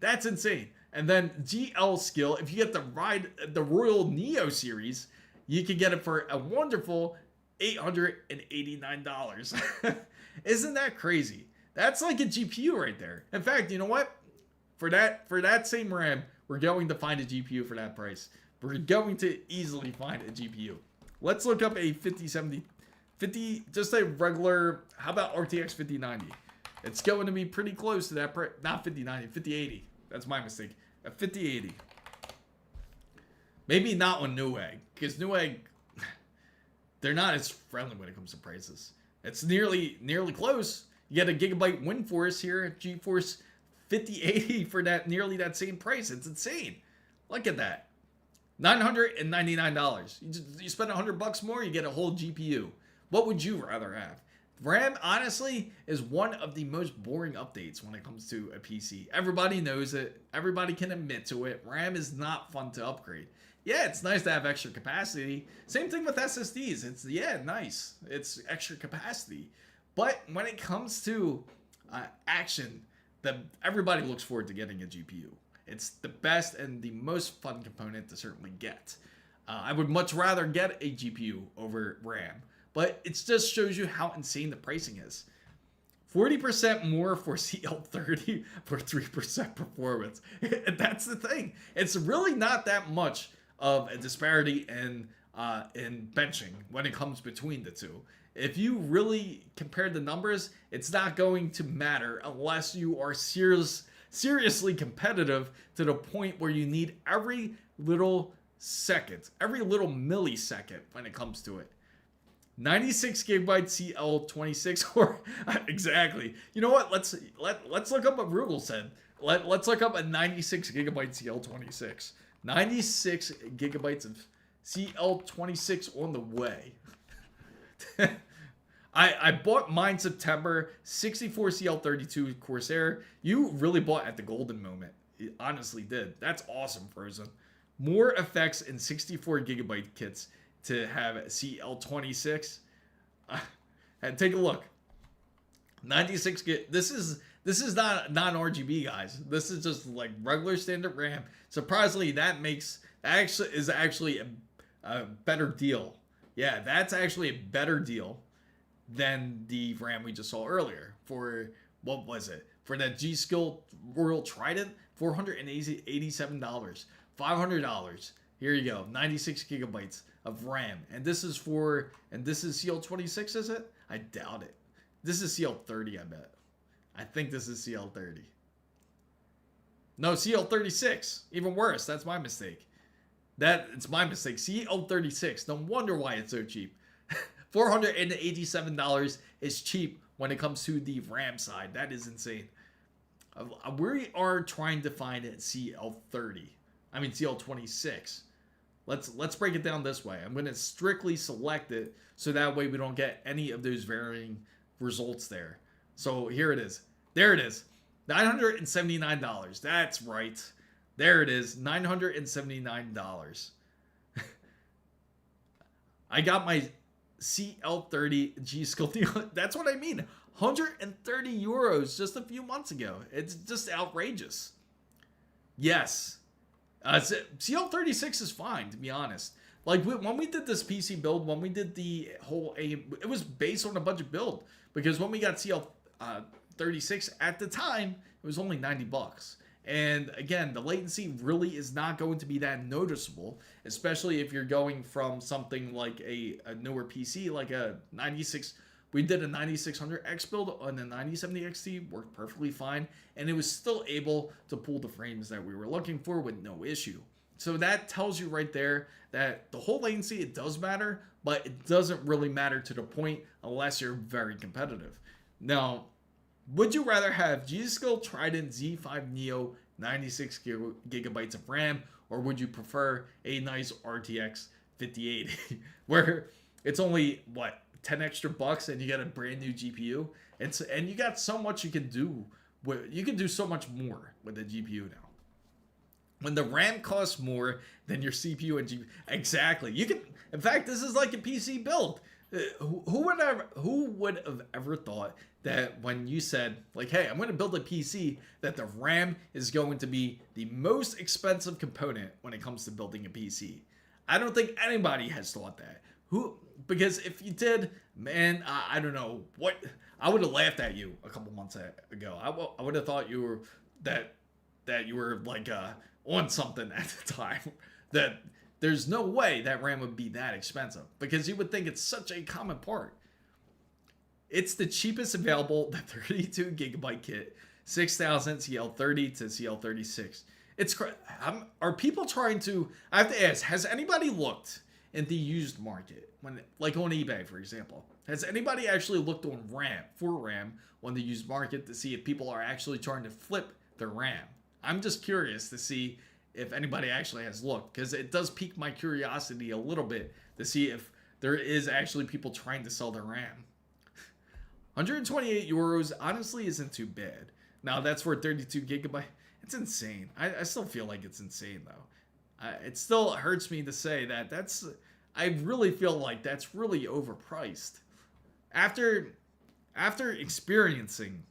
That's insane. And then GL Skill, if you get the Royal Neo series, you can get it for a wonderful $889. Isn't that crazy? That's like a GPU right there. In fact, you know what? For that same RAM, we're going to find a GPU for that price. We're going to easily find a GPU. Let's look up a 5070, just a regular, how about RTX 5090? It's going to be pretty close to that price. Not 5090, 5080. That's my mistake. A 5080. Maybe not on Newegg, because Newegg, they're not as friendly when it comes to prices. It's nearly close. You get a Gigabyte WindForce here, GeForce 5080 for that nearly that same price. It's insane. Look at that. $999. You spend $100 more, you get a whole GPU. What would you rather have? RAM, honestly, is one of the most boring updates when it comes to a PC. Everybody knows it. Everybody can admit to it. RAM is not fun to upgrade. Yeah, it's nice to have extra capacity. Same thing with SSDs. It's, yeah, nice. It's extra capacity. But when it comes to action, everybody looks forward to getting a GPU. It's the best and the most fun component to certainly get. I would much rather get a GPU over RAM. But it just shows you how insane the pricing is. 40% more for CL30 for 3% performance. And that's the thing. It's really not that much of a disparity in benching when it comes between the two. If you really compare the numbers, it's not going to matter unless you are seriously competitive to the point where you need every little second, every little millisecond when it comes to it. 96 gigabyte CL26 or exactly. You know what? Let's look up what Rugal said. Let's look up a 96 gigabyte CL26. 96 gigabytes of CL26 on the way. I bought mine September, 64 CL32 Corsair. You really bought at the golden moment. It honestly did. That's awesome, Frozen. More effects in 64 gigabyte kits to have CL26. And take a look. 96 gig. This is not non-RGB, guys. This is just like regular standard RAM. Surprisingly, that is actually a better deal. Yeah, that's actually a better deal than the RAM we just saw earlier. For what was it? For that G-Skill Royal Trident, $487, $500. Here you go, 96 gigabytes of RAM, and this is CL26, is it? I doubt it. This is CL30, I bet. I think this is CL30. No, CL36. Even worse. That's my mistake. It's my mistake. CL36. No wonder why it's so cheap. $487 is cheap when it comes to the RAM side. That is insane. We are trying to find CL26. Let's break it down this way. I'm going to strictly select it so that way we don't get any of those varying results there. So here it is. There it is. $979. That's right. There it is. $979. I got my CL30 G-Skill deal. That's what I mean. 130 euros just a few months ago. It's just outrageous. Yes. CL36 is fine, to be honest. Like, when we did this PC build, when we did the whole it was based on a budget build. Because when we got CL36 at the time, it was only $90. And again, the latency really is not going to be that noticeable, especially if you're going from something like a newer PC, like a 96. We did a 9600X build on the 9070 XT, worked perfectly fine, and it was still able to pull the frames that we were looking for with no issue. So that tells you right there that the whole latency, it does matter, but it doesn't really matter to the point unless you're very competitive. Now, would you rather have G-Skill Trident Z5 Neo 96 gigabytes of RAM, or would you prefer a nice RTX 5080 where it's only, what, 10 extra bucks and you get a brand new GPU? And you got so much you can do. You can do so much more with a GPU now. When the RAM costs more than your CPU and GPU. Exactly. You can, in fact, this is like a PC build. Who would have ever thought that when you said, like, hey, I'm going to build a PC, that the RAM is going to be the most expensive component when it comes to building a PC? I don't think anybody has thought that. Because if you did, man, I don't know what. I would have laughed at you a couple months ago. I would have thought you were that you were like on something at the time. That there's no way that RAM would be that expensive, because you would think it's such a common part. It's the cheapest available, the 32 gigabyte kit, 6000 CL30 to CL36. Are people trying to? I have to ask: has anybody looked in the used market, when like on eBay, for example? Has anybody actually looked on RAM on the used market to see if people are actually trying to flip their RAM? I'm just curious to see if anybody actually has looked, because it does pique my curiosity a little bit to see if there is actually people trying to sell their RAM. 128 euros honestly isn't too bad. Now that's for 32 gigabyte. It's insane. I still feel like it's insane though. It still hurts me to say that I really feel like that's really overpriced. After experiencing,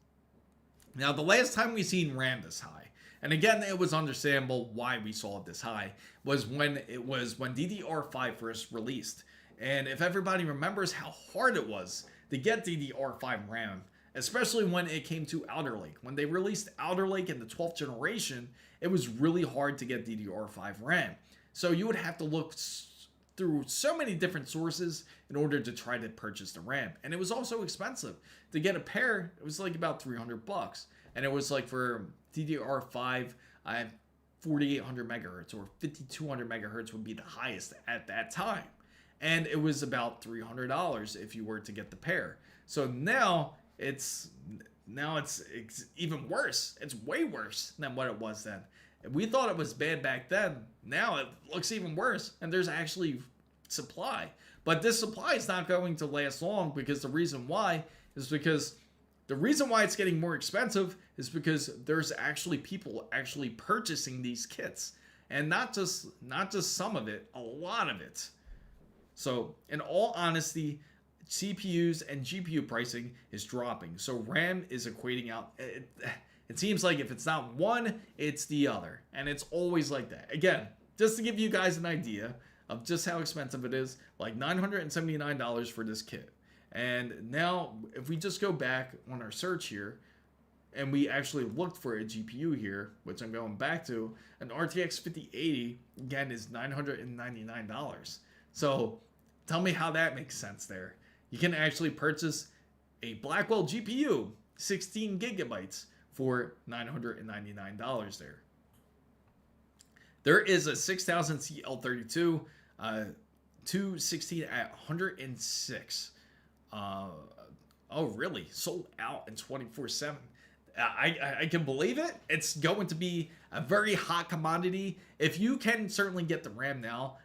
now the last time we seen RAM this high, and again it was understandable why we saw it this high, was when DDR5 first released. And if everybody remembers how hard it was to get DDR5 RAM, especially when it came to Alder Lake. When they released Alder Lake in the 12th generation, it was really hard to get DDR5 RAM. So you would have to look through so many different sources in order to try to purchase the RAM. And it was also expensive. To get a pair, it was like about $300. And it was like for DDR5, 4800 megahertz or 5200 megahertz would be the highest at that time. And it was about $300 if you were to get the pair. So now it's even worse. It's way worse than what it was then. We thought it was bad back then. Now it looks even worse, and there's actually supply. But this supply is not going to last long, because the reason why it's getting more expensive is because there's actually people actually purchasing these kits, and not just some of it, a lot of it. So in all honesty, CPUs and GPU pricing is dropping. So RAM is equating out. It seems like if it's not one, it's the other. And it's always like that. Again, just to give you guys an idea of just how expensive it is, like $979 for this kit. And now if we just go back on our search here, and we actually looked for a GPU here, which I'm going back to, an RTX 5080, again, is $999. So tell me how that makes sense there. You can actually purchase a Blackwell GPU, 16 gigabytes, for $999 there. There is a 6000 CL32, 216 at 106. Oh, really? Sold out in 24/7. I can believe it. It's going to be a very hot commodity. If you can certainly get the RAM now,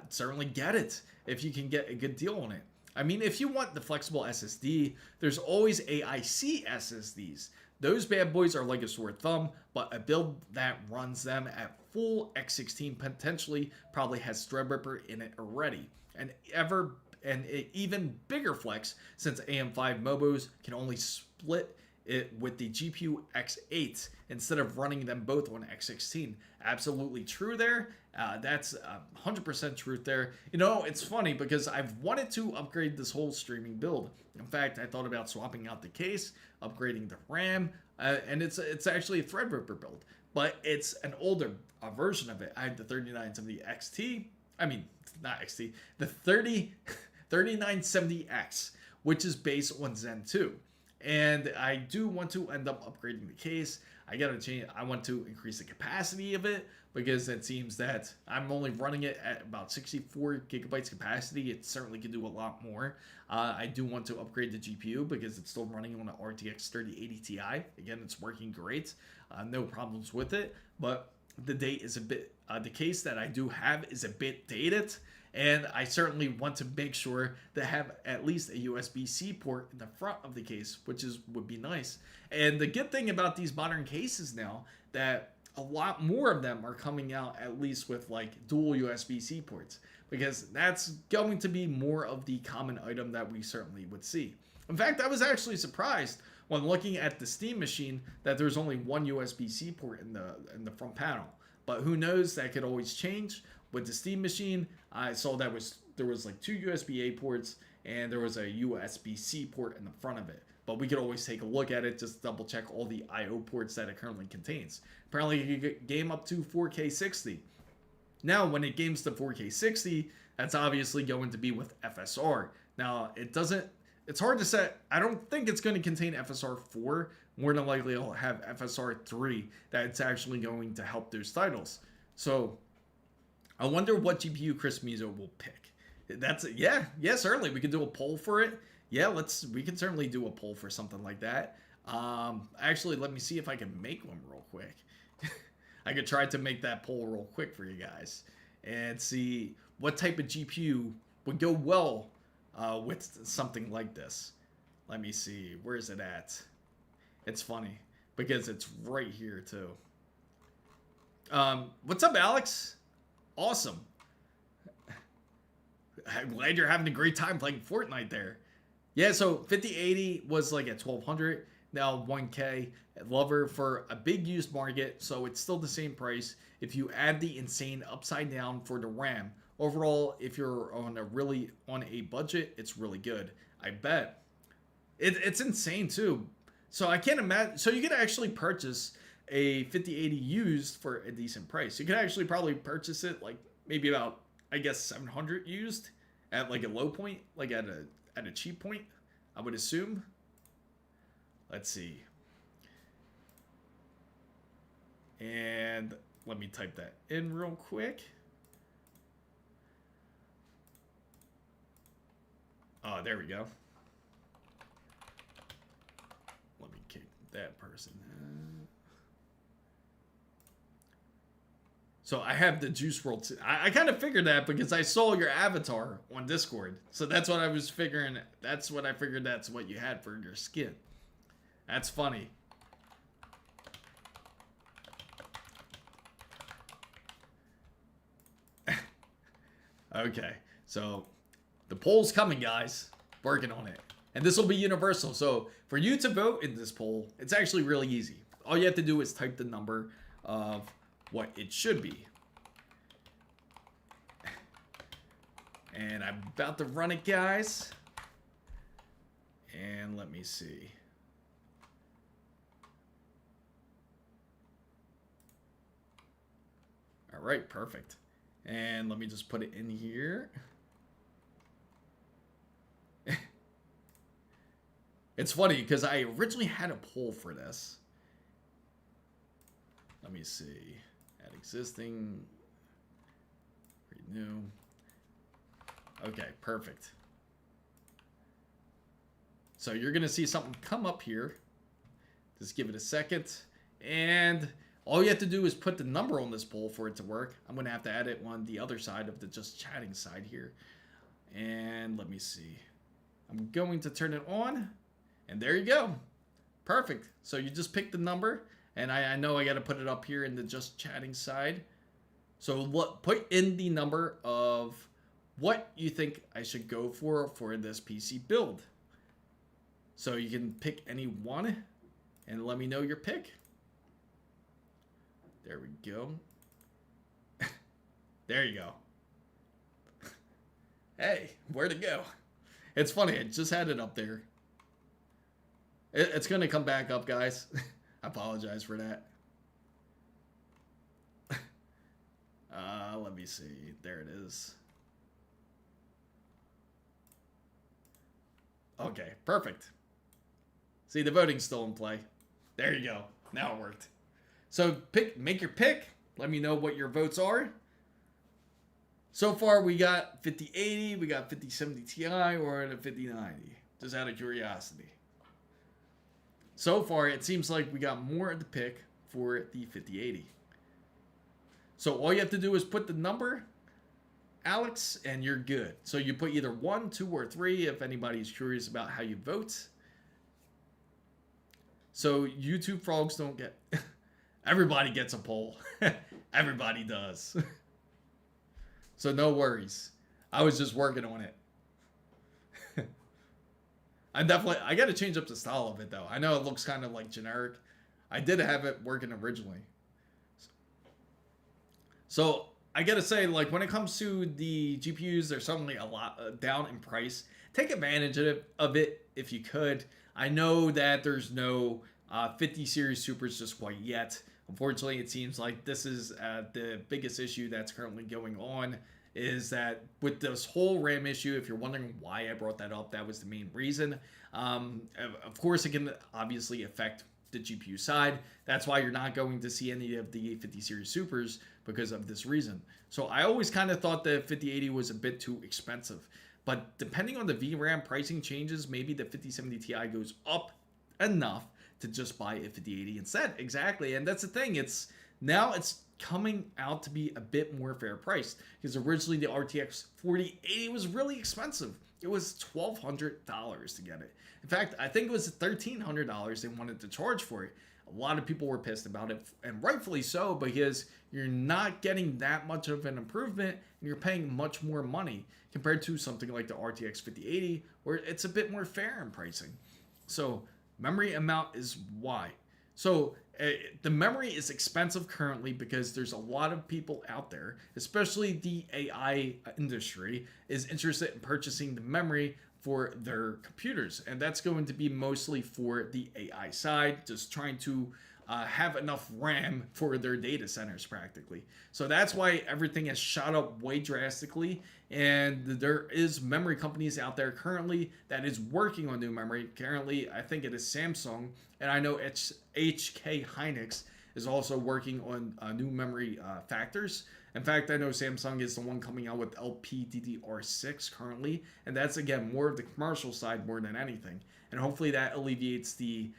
certainly get it if you can get a good deal on it. I mean, if you want the flexible SSD, there's always AIC SSDs. Those bad boys are like a sore thumb, but a build that runs them at full X16 potentially probably has Threadripper in it already. And an even bigger flex, since AM5 Mobos can only split it with the GPU X8 instead of running them both on X16. Absolutely true there. That's 100% truth there. You know, it's funny because I've wanted to upgrade this whole streaming build. In fact, I thought about swapping out the case, upgrading the RAM, and it's actually a Threadripper build, but it's an older version of it. I have the 3970 XT. I mean, not XT, the 3970X, which is based on Zen 2. And I do want to end up upgrading the case. I want to increase the capacity of it, because it seems that I'm only running it at about 64 gigabytes capacity. It certainly can do a lot more. I do want to upgrade the GPU because it's still running on an RTX 3080 Ti. Again, it's working great. No problems with it, but the case that I do have is a bit dated. And I certainly want to make sure to have at least a USB-C port in the front of the case, which would be nice. And the good thing about these modern cases now, that a lot more of them are coming out at least with like dual USB-C ports, because that's going to be more of the common item that we certainly would see. In fact, I was actually surprised when looking at the Steam machine that there's only one USB-C port in the front panel. But who knows, that could always change. With the Steam machine, I saw that there was like 2 USB-A ports and there was a USB-C port in the front of it. But we could always take a look at it, just double check all the I/O ports that it currently contains. Apparently you can game up to 4K 60. Now when it games to 4K 60, that's obviously going to be with FSR. Now it doesn't, it's hard to set. I don't think it's going to contain FSR 4. More than likely, it'll have FSR 3 that's actually going to help those titles. So I wonder what GPU Chris Mizo will pick. That's yeah, certainly we could do a poll for it. Yeah, we can certainly do a poll for something like that. Actually, let me see if I can make one real quick. I could try to make that poll real quick for you guys and see what type of GPU would go well with something like this. Let me see, where is it at? It's funny because it's right here too. What's up, Alex? Awesome. I'm glad you're having a great time playing Fortnite there. Yeah, so 5080 was like at 1200, now 1K. Lover for a big used market, so it's still the same price. If you add the insane upside down for the RAM, overall, if you're on a budget, it's really good. I bet. It's insane too. So I can't imagine. So you could actually purchase a 5080 used for a decent price. You could actually probably purchase it like maybe about, I guess, 700 used at like a low point, like at a cheap point, I would assume. Let's see. And let me type that in real quick. Oh, there we go. Let me kick that person. So I have the Juice WRLD. I kind of figured that because I saw your avatar on Discord. So that's what I was figuring. That's what I figured that's what you had for your skin. That's funny. Okay, so the poll's coming, guys. Working on it. And this will be universal. So for you to vote in this poll, it's actually really easy. All you have to do is type the number of what it should be. And I'm about to run it, guys. And let me see. All right, perfect. And let me just put it in here. It's funny because I originally had a poll for this. Let me see. Add existing. Renew. Okay, perfect. So you're going to see something come up here. Just give it a second. And all you have to do is put the number on this poll for it to work. I'm going to have to add it on the other side of the just chatting side here. And let me see. I'm going to turn it on. And there you go. Perfect. So you just pick the number. And I know I got to put it up here in the just chatting side. So put in the number of what you think I should go for this PC build. So you can pick any one and let me know your pick. There we go. There you go. Hey, where'd it go? It's funny, I just had it up there. It's going to come back up, guys. I apologize for that. Let me see. There it is. Okay, perfect. See, the voting's still in play. There you go. Now it worked. So make your pick. Let me know what your votes are. So far, we got 5080, we got 5070 Ti, or the 5090. Just out of curiosity. So far, it seems like we got more to pick for the 5080. So all you have to do is put the number, Alex, and you're good. So you put either 1, 2, or 3 if anybody's curious about how you vote. So YouTube frogs don't get... Everybody gets a poll. Everybody does. So no worries. I was just working on it. I got to change up the style of it though. I know it looks kind of like generic. I did have it working originally. So I got to say, like, when it comes to the GPUs, they're suddenly a lot down in price. Take advantage of it if you could. I know that there's no 50 series supers just quite yet. Unfortunately, it seems like this is the biggest issue that's currently going on is that with this whole RAM issue, if you're wondering why I brought that up, that was the main reason. Of course, it can obviously affect the GPU side. That's why you're not going to see any of the 50 series supers because of this reason. So I always kind of thought the 5080 was a bit too expensive. But depending on the VRAM pricing changes, maybe the 5070 Ti goes up enough to just buy a 5080 instead. Exactly. And that's the thing. It's coming out to be a bit more fair priced, because originally the RTX 4080 was really expensive. It was $1,200 to get it. In fact, I think it was $1,300 they wanted to charge for it. A lot of people were pissed about it, and rightfully so, because you're not getting that much of an improvement and you're paying much more money compared to something like the RTX 5080, where it's a bit more fair in pricing. So memory amount is why. So the memory is expensive currently because there's a lot of people out there, especially the AI industry, is interested in purchasing the memory for their computers. And that's going to be mostly for the AI side, just trying to have enough RAM for their data centers practically. So that's why everything has shot up way drastically. And there is memory companies out there currently that is working on new memory. Currently, I think it is Samsung, and I know HK Hynix is also working on new memory factors. In fact, I know Samsung is the one coming out with LPDDR6 currently, and that's again more of the commercial side more than anything. And hopefully that alleviates the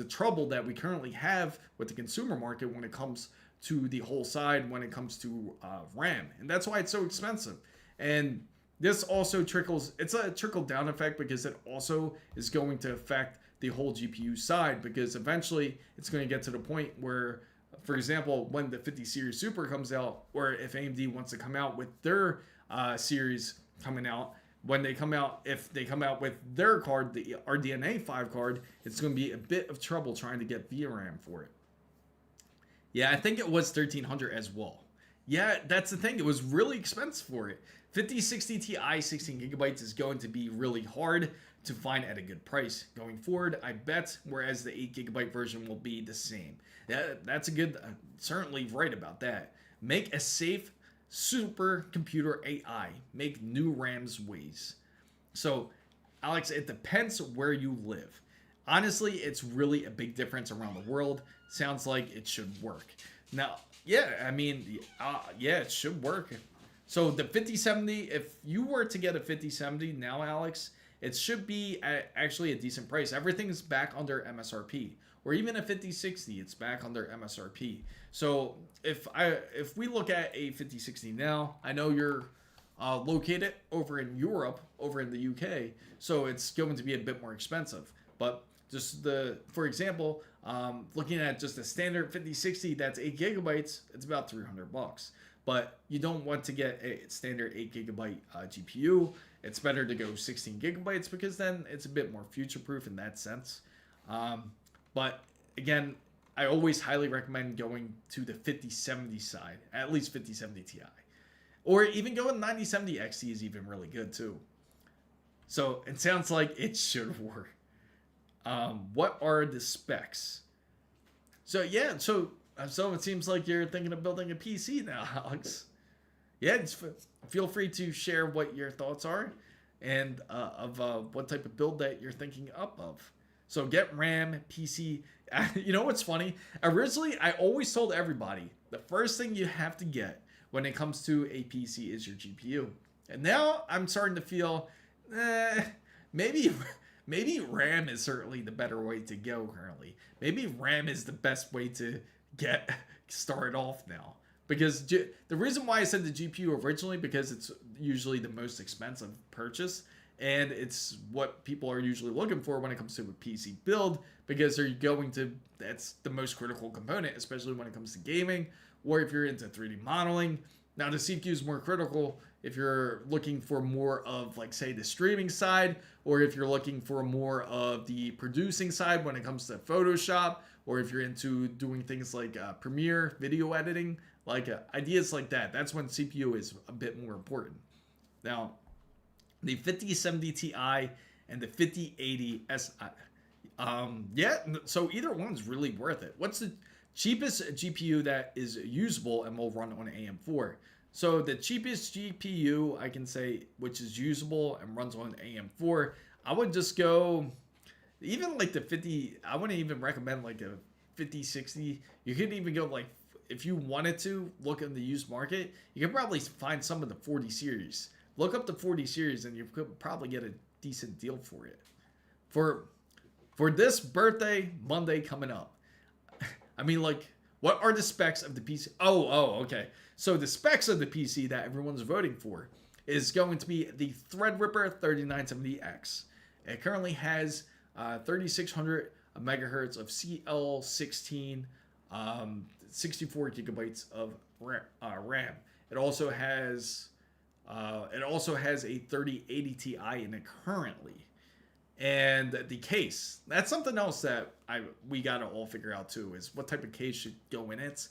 trouble that we currently have with the consumer market when it comes to the whole side, when it comes to RAM, and that's why it's so expensive. And this also it's a trickle down effect, because it also is going to affect the whole GPU side, because eventually it's going to get to the point where, for example, when the 50 series Super comes out, or if AMD wants to come out with their series coming out, when they come out, if they come out with their card, the RDNA 5 card, it's going to be a bit of trouble trying to get VRAM for it. Yeah, I think it was $1,300 as well. Yeah, that's the thing. It was really expensive for it. 5060 Ti 16GB is going to be really hard to find at a good price going forward, I bet, whereas the 8GB version will be the same. That's a good, certainly right about that. Make a safe supercomputer AI. Make new RAM's ways. So, Alex, it depends where you live. Honestly, it's really a big difference around the world. Sounds like it should work. Now, yeah, I mean, yeah, it should work. So the 5070, if you were to get a 5070 now, Alex, it should be actually a decent price. Everything's back under MSRP. Or even a 5060, it's back under MSRP. So if we look at a 5060 now, I know you're located over in Europe, over in the UK, so it's going to be a bit more expensive. But just for example, looking at just a standard 5060 that's 8GB, it's about $300. But you don't want to get a standard 8GB GPU. It's better to go 16GB, because then it's a bit more future-proof in that sense. But again, I always highly recommend going to the 5070 side, at least 5070 Ti. Or even going 9070 XT is even really good too. So it sounds like it should work. What are the specs? So yeah, so it seems like you're thinking of building a PC now, Alex. Yeah, feel free to share what your thoughts are, and of what type of build that you're thinking up of. So get RAM, PC. You know what's funny? Originally, I always told everybody the first thing you have to get when it comes to a PC is your GPU. And now I'm starting to feel, maybe RAM is certainly the better way to go currently. Maybe RAM is the best way to get started off now. Because the reason why I said the GPU originally, because it's usually the most expensive purchase, and it's what people are usually looking for when it comes to a PC build, because that's the most critical component, especially when it comes to gaming, or if you're into 3D modeling. Now the CPU is more critical if you're looking for more of, like, say, the streaming side, or if you're looking for more of the producing side when it comes to Photoshop, or if you're into doing things like Premiere, video editing, like ideas like that. That's when CPU is a bit more important. Now, the 5070 Ti and the 5080 Si. Yeah, so either one's really worth it. What's the cheapest GPU that is usable and will run on AM4? So the cheapest GPU I can say, which is usable and runs on AM4, I would just go even like the 50. I wouldn't even recommend like a 5060. You could even go like, if you wanted to look in the used market, you could probably find some of the 40 series. Look up the 40 series and you could probably get a decent deal for it. For this birthday Monday coming up. I mean, like, what are the specs of the PC? Okay. So the specs of the PC that everyone's voting for is going to be the Threadripper 3970X. It currently has 3600 megahertz of CL16, 64 gigabytes of RAM. It also has a 3080 Ti in it currently. And the case, that's something else that we gotta all figure out too, is what type of case should go in it.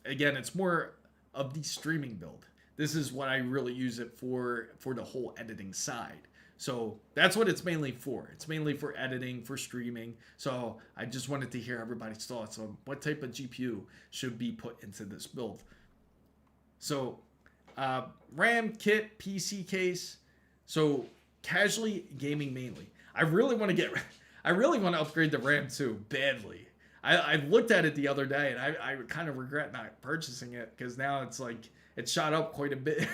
Again, it's more of the streaming build. This is what I really use it for the whole editing side. So that's what it's mainly for. It's mainly for editing, for streaming. So I just wanted to hear everybody's thoughts on what type of GPU should be put into this build. So RAM, kit, PC case. So casually gaming mainly. I really want to upgrade the RAM too, badly. I looked at it the other day and I kind of regret not purchasing it because now it's like it's shot up quite a bit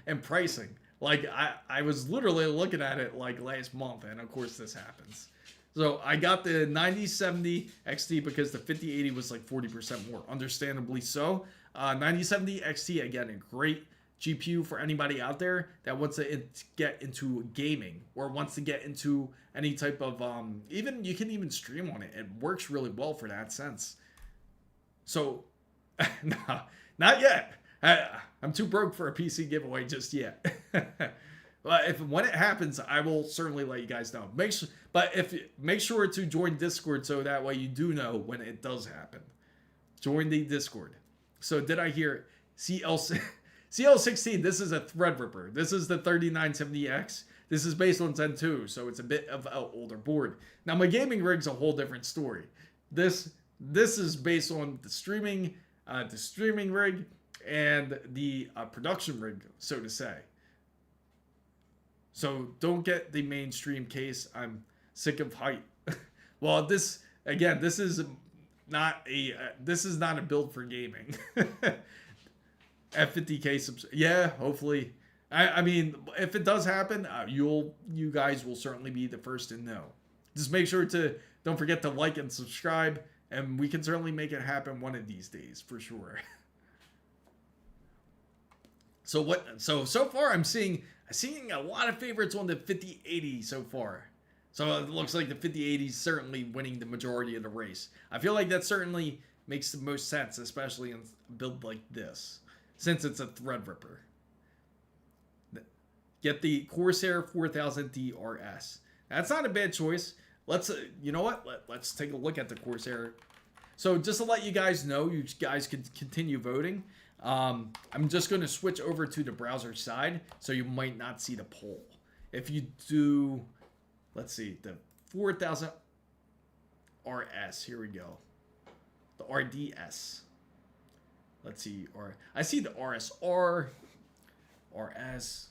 in pricing. Like I was literally looking at it like last month, and of course this happens. So I got the 9070 XT because the 5080 was like 40% more, understandably so. 9070 XT, again, a great GPU for anybody out there that wants to get into gaming or wants to get into any type of even you can even stream on it. It works really well for that sense. So no, not yet. I'm too broke for a PC giveaway just yet. But when it happens, I will certainly let you guys know. Make sure to join Discord so that way you do know when it does happen. Join the Discord. So did I hear CL16? This is a Threadripper. This is the 3970X. This is based on Zen 2, so it's a bit of an older board. Now my gaming rig's a whole different story. This is based on the streaming rig and the production rig, so to say. So don't get the mainstream case. I'm sick of hype. Well, this is not a build for gaming. At 50K yeah, hopefully. I mean, if it does happen, you guys will certainly be the first to know. Just make sure to don't forget to like and subscribe, and we can certainly make it happen one of these days for sure. So far I'm seeing a lot of favorites on the 5080 so far. So it looks like the 5080 is certainly winning the majority of the race. I feel like that certainly makes the most sense, especially in a build like this, since it's a Threadripper. Get the Corsair 4000 DRS. That's not a bad choice. You know what? Let's take a look at the Corsair. So just to let you guys know, you guys can continue voting. I'm just going to switch over to the browser side, so you might not see the poll. If you do, let's see, the 4000 RS, here we go. The RDS. Let's see, I see the RSR, RS,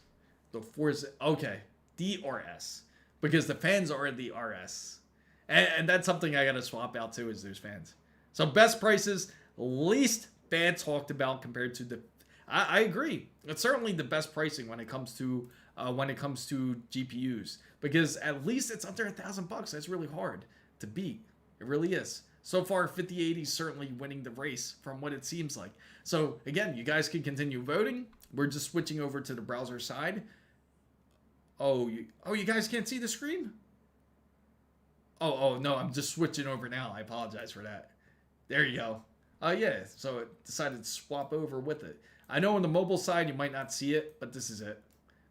the Forza, okay, DRS, because the fans are the RS. And that's something I got to swap out too, is those fans. So best prices, least bad talked about compared to the, I agree. It's certainly the best pricing when it comes to GPUs, because at least it's under $1,000. That's really hard to beat. It really is. So far, 5080 is certainly winning the race from what it seems like. So again, you guys can continue voting. We're just switching over to the browser side. Oh, you guys can't see the screen? Oh no, I'm just switching over now. I apologize for that. There you go. Yeah, so it decided to swap over with it. I know on the mobile side you might not see it, but this is it.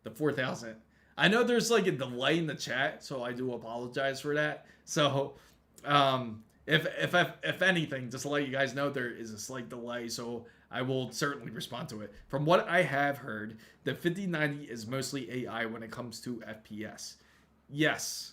The 4000. I know there's like a delay in the chat, so I do apologize for that. So, if anything, just to let you guys know, there is a slight delay, so I will certainly respond to it. From what I have heard, the 5090 is mostly AI when it comes to FPS. Yes.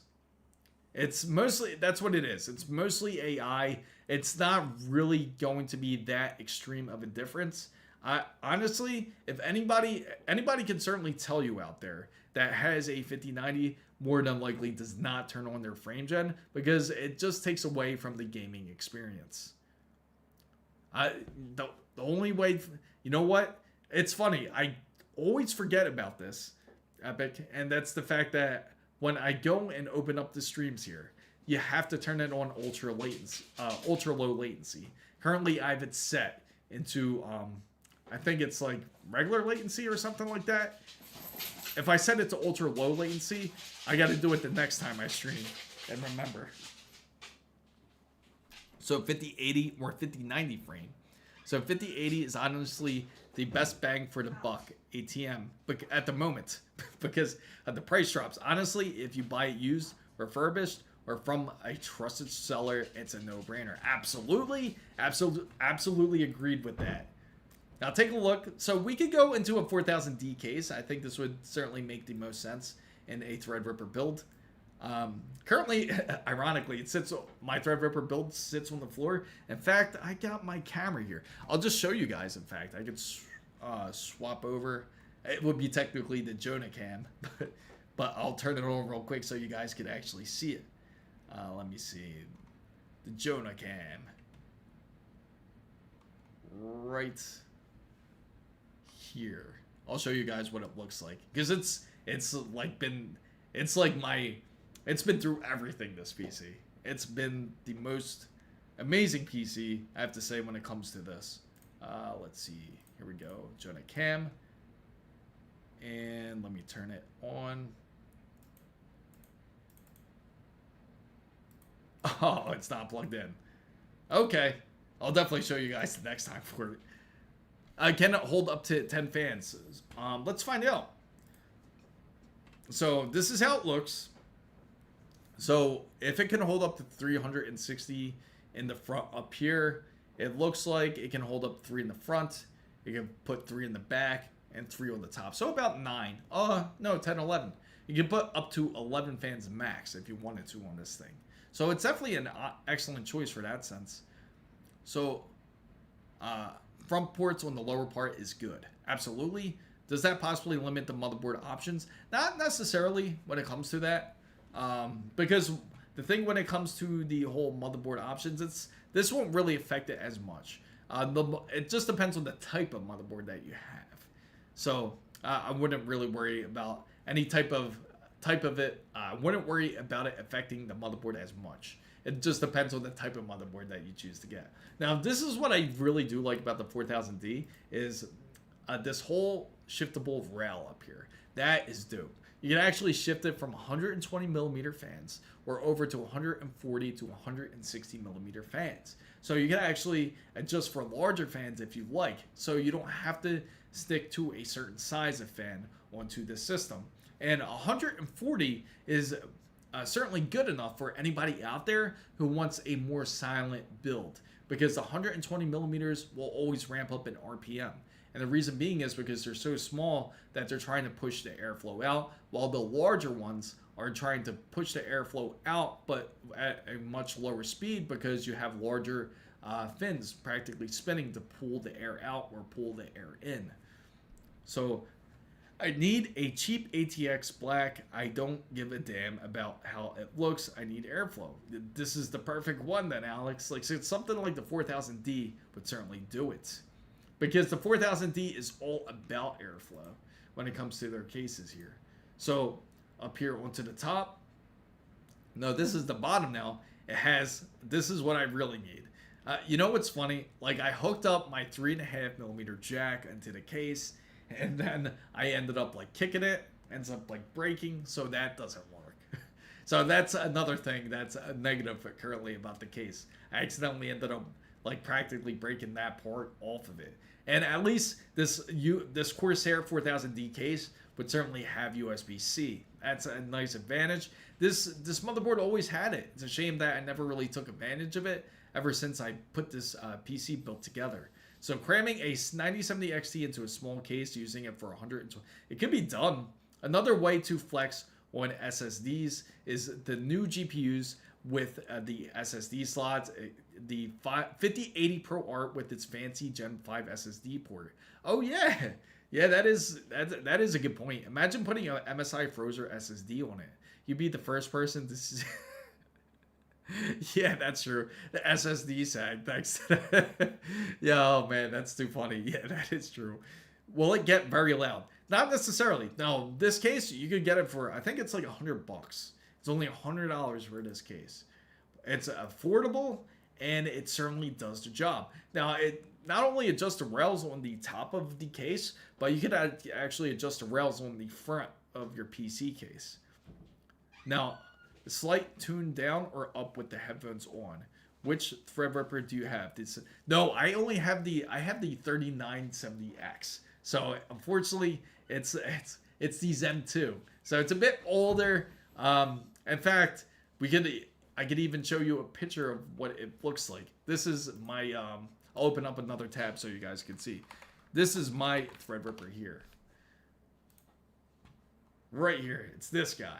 It's mostly, that's what it is. It's mostly AI. It's not really going to be that extreme of a difference. I honestly, if anybody can certainly tell you out there that has a 5090 more than likely does not turn on their frame gen because it just takes away from the gaming experience. I the only way, you know what? It's funny. I always forget about this, Epic, and that's the fact that when I go and open up the streams here, you have to turn it on ultra low latency. Currently, I have it set into I think it's like regular latency or something like that. If I set it to ultra low latency, I got to do it the next time I stream and remember. So 5080 or 5090 frame. So 5080 is honestly the best bang for the buck ATM at the moment because of the price drops. Honestly, if you buy it used, refurbished, or from a trusted seller, it's a no-brainer. Absolutely agreed with that. Now take a look. So we could go into a 4000D case. I think this would certainly make the most sense in a Threadripper build. Currently, ironically, my Threadripper build sits on the floor. In fact, I got my camera here. I'll just show you guys. In fact, I could swap over. It would be technically the Jonah cam, but I'll turn it on real quick so you guys could actually see it. Let me see. The Jonah cam. Right here. I'll show you guys what it looks like because it's been through everything, this PC. It's been the most amazing PC, I have to say, when it comes to this. Let's see. Here we go. Jonah cam. And let me turn it on. Oh, it's not plugged in. Okay. I'll definitely show you guys the next time for it. Can it hold up to 10 fans? Let's find out. So this is how it looks. So if it can hold up to 360 in the front up here, it looks like it can hold up 3 in the front. You can put 3 in the back and 3 on the top. So about 9. No, 10, 11. You can put up to 11 fans max if you wanted to on this thing. So it's definitely an excellent choice for that sense. So front ports on the lower part is good. Absolutely. Does that possibly limit the motherboard options? Not necessarily when it comes to that. Because the thing when it comes to the whole motherboard options, this won't really affect it as much. It just depends on the type of motherboard that you have. So I wouldn't really worry about any type of it. I wouldn't worry about it affecting the motherboard as much. It just depends on the type of motherboard that you choose to get. Now, this is what I really do like about the 4000D is this whole shiftable rail up here. That is dope. You can actually shift it from 120 millimeter fans or over to 140 to 160 millimeter fans. So you can actually adjust for larger fans if you like. So you don't have to stick to a certain size of fan onto the system. And 140 is certainly good enough for anybody out there who wants a more silent build because 120 millimeters will always ramp up in RPM. And the reason being is because they're so small that they're trying to push the airflow out, while the larger ones are trying to push the airflow out, but at a much lower speed because you have larger fins practically spinning to pull the air out or pull the air in. So I need a cheap ATX black. I don't give a damn about how it looks. I need airflow. This is the perfect one then, Alex. Like, so it's something like the 4000D would certainly do it. Because the 4000D is all about airflow when it comes to their cases here. So up here onto the top. No, this is the bottom now. This is what I really need. You know what's funny? Like I hooked up my 3.5 millimeter jack into the case and then I ended up like kicking it, ends up like breaking. So that doesn't work. So that's another thing that's a negative currently about the case. I accidentally ended up like practically breaking that part off of it. And at least this Corsair 4000D case would certainly have USB-C. That's a nice advantage. This motherboard always had it. It's a shame that I never really took advantage of it ever since I put this PC built together. So cramming a 9070 XT into a small case, using it for 120, it could be done. Another way to flex on SSDs is the new GPUs with the SSD slots, the 5080 Pro Art with its fancy Gen 5 SSD port. Oh yeah, yeah, that is a good point. Imagine putting an MSI Frozer SSD on it. You'd be the first person to see. Yeah, that's true. The SSD sag, thanks. Yeah, oh man, that's too funny. Yeah, that is true. Will it get very loud? Not necessarily. No, this case you could get it for, I think it's like $100. It's only $100 for this case. It's affordable and it certainly does the job. Now it not only adjusts the rails on the top of the case, but you could actually adjust the rails on the front of your PC case. Now, slight tune down or up with the headphones on. Which Threadripper do you have? No, I only have the 3970X. So unfortunately, it's the Zen 2. So it's a bit older. In fact, I could even show you a picture of what it looks like. This is my I'll open up another tab so you guys can see. This is my Threadripper here. Right here, it's this guy.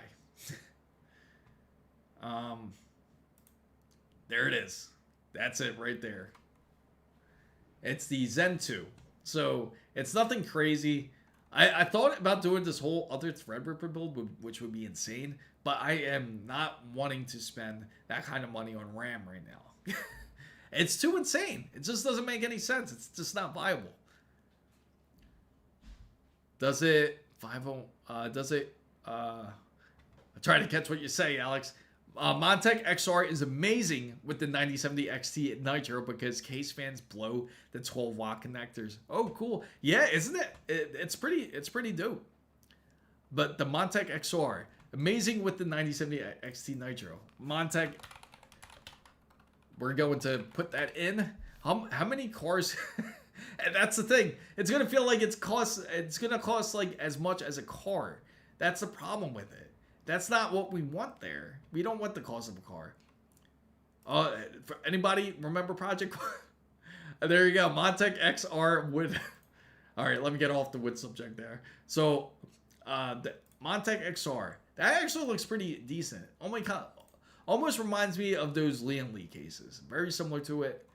There it is. That's it right there. It's the Zen 2. So it's nothing crazy. I thought about doing this whole other Threadripper build, which would be insane, but I am not wanting to spend that kind of money on RAM right now. It's too insane. It just doesn't make any sense. It's just not viable. Does it 50? Does it? I'm trying to catch what you say, Alex. Montech XR is amazing with the 9070 XT Nitro because case fans blow the 12-watt connectors. Oh, cool. Yeah, isn't it? It's pretty dope. But the Montech XR, amazing with the 9070 XT Nitro. Montech, we're going to put that in. How many cars? And that's the thing. It's gonna feel like it's gonna cost like as much as a car. That's the problem with it. That's not what we want there. We don't want the cost of a car. For anybody remember Project? There you go. Montech XR wood. All right, let me get off the wood subject there. So, the Montech XR, that actually looks pretty decent. Oh my god, almost reminds me of those Lian Li cases. Very similar to it.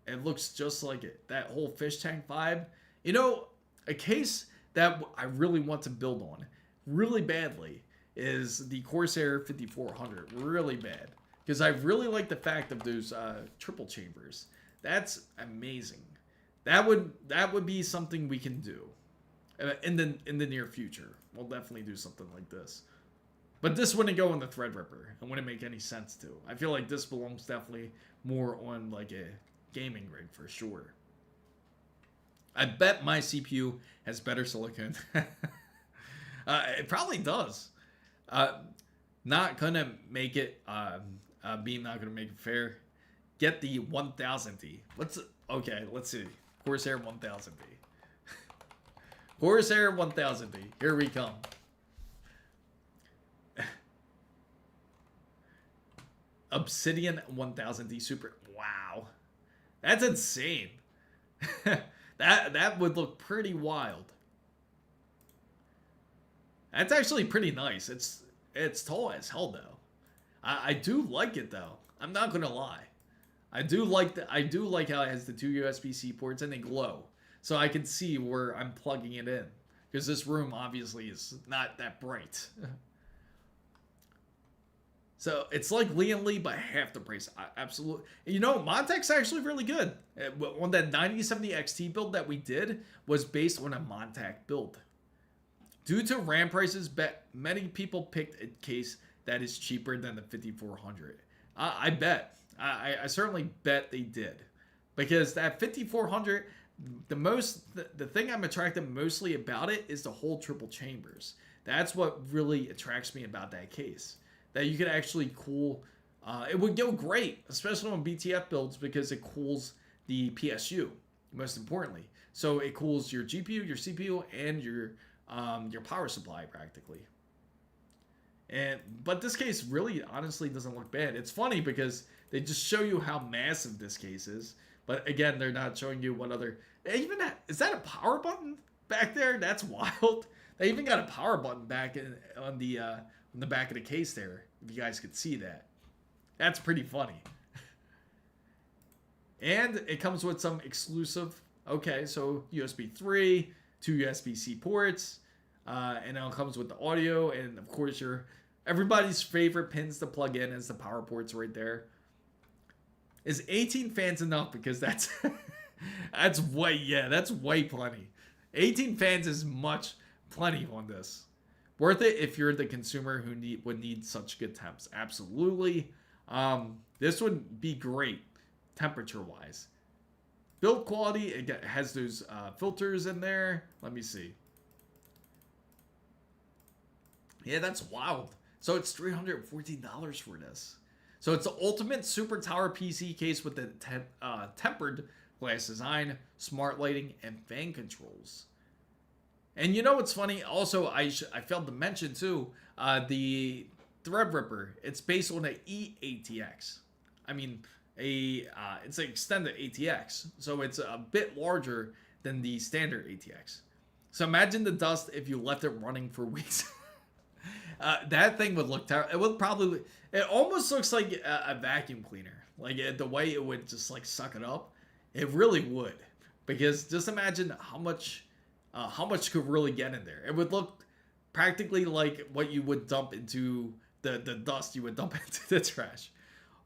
It looks just like it. That whole fish tank vibe. You know, a case that I really want to build on really badly is the Corsair 5400. Really bad. Because I really like the fact of those triple chambers. That's amazing. That would be something we can do in the near future. We'll definitely do something like this. But this wouldn't go in the Threadripper. It wouldn't make any sense to. I feel like this belongs definitely more on like a gaming rig for sure. I bet my CPU has better silicon. It probably does. Not gonna make it. Being not gonna make it fair. Get the 1000D. Okay? Let's see. Corsair 1000D. Corsair 1000D. Here we come. Obsidian 1000D Super. Wow, that's insane. That would look pretty wild. That's actually pretty nice. It's tall as hell though. I do like it though. I'm not gonna lie. I do like how it has the 2 USB-C ports and they glow, so I can see where I'm plugging it in. Because this room obviously is not that bright. So it's like Lian Li, but half the price. Absolutely. You know, Montech's actually really good. On that 9070 XT build that we did was based on a Montech build. Due to RAM prices, many people picked a case that is cheaper than the 5400. I bet. I certainly bet they did. Because that 5400, the thing I'm attracted mostly about it is the whole triple chambers. That's what really attracts me about that case. That you could actually cool. It would go great, especially on BTF builds, because it cools the PSU, most importantly. So it cools your GPU, your CPU, and your power supply practically. But this case really, honestly, doesn't look bad. It's funny because they just show you how massive this case is, but again, they're not showing you what other. Even is that a power button back there? That's wild. They even got a power button back on the back of the case there. If you guys could see that, that's pretty funny. And it comes with some exclusive. Okay, so USB 3, 2 USB-C ports, and it comes with the audio, and of course everybody's favorite pins to plug in is the power ports right there. Is 18 fans enough? Because that's that's way plenty. 18 fans is plenty on this. Worth it if you're the consumer who would need such good temps. Absolutely. This would be great temperature wise. Build quality, it has those filters in there. Let me see. Yeah, that's wild. So it's $314 for this. So it's the ultimate super tower PC case with the tempered glass design, smart lighting, and fan controls. And you know what's funny? Also, I failed to mention too, the Threadripper. It's based on an eATX. I mean, it's an extended ATX, so it's a bit larger than the standard ATX. So imagine the dust if you left it running for weeks. That thing would look terrible. It would probably. It almost looks like a vacuum cleaner. Like the way it would just like suck it up. It really would, because just imagine how much could really get in there. It would look practically like what you would dump into the dust you would dump into the trash.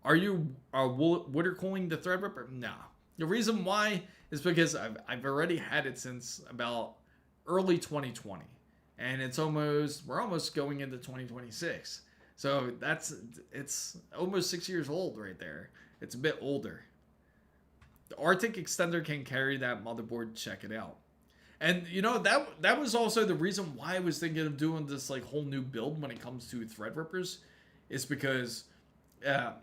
Are you water cooling the Threadripper? No. The reason why is because I've already had it since about early 2020. And we're almost going into 2026. So it's almost 6 years old right there. It's a bit older. The Arctic extender can carry that motherboard. Check it out. And you know, that was also the reason why I was thinking of doing this like whole new build when it comes to Threadrippers, is because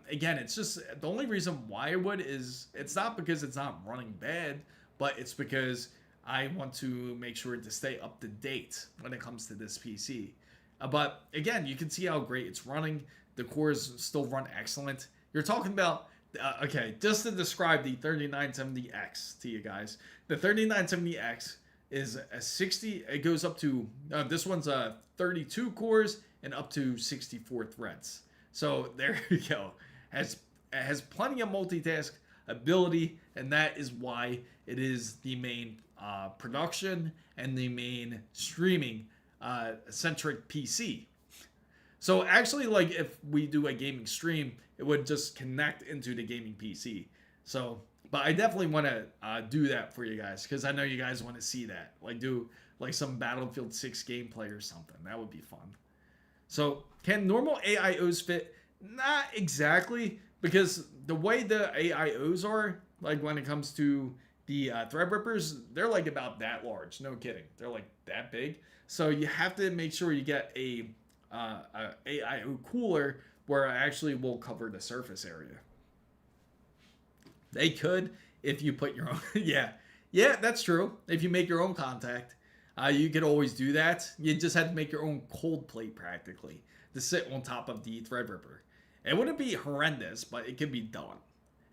again, it's just the only reason why I would is it's not because it's not running bad, but it's because I want to make sure to stay up to date when it comes to this PC. But again, you can see how great it's running. The cores still run excellent. You're talking about, okay, just to describe the 3970X to you guys. The 3970X is a 60, it goes up to, this one's 32 cores and up to 64 threads. So there you go. It has plenty of multitask ability, and that is why it is the main production and the main streaming centric PC. So actually, like if we do a gaming stream, it would just connect into the gaming PC. So, but I definitely want to do that for you guys, because I know you guys want to see that. Like do like some Battlefield 6 gameplay or something. That would be fun. So can normal AIOs fit? Not exactly, because the way the AIOs are, like when it comes to the Threadrippers, they're like about that large. No kidding. They're like that big. So you have to make sure you get a AIO cooler where it actually will cover the surface area. They could if you put your own. Yeah, that's true. If you make your own contact, you could always do that. You just have to make your own cold plate practically to sit on top of the Threadripper. It wouldn't be horrendous, but it could be done.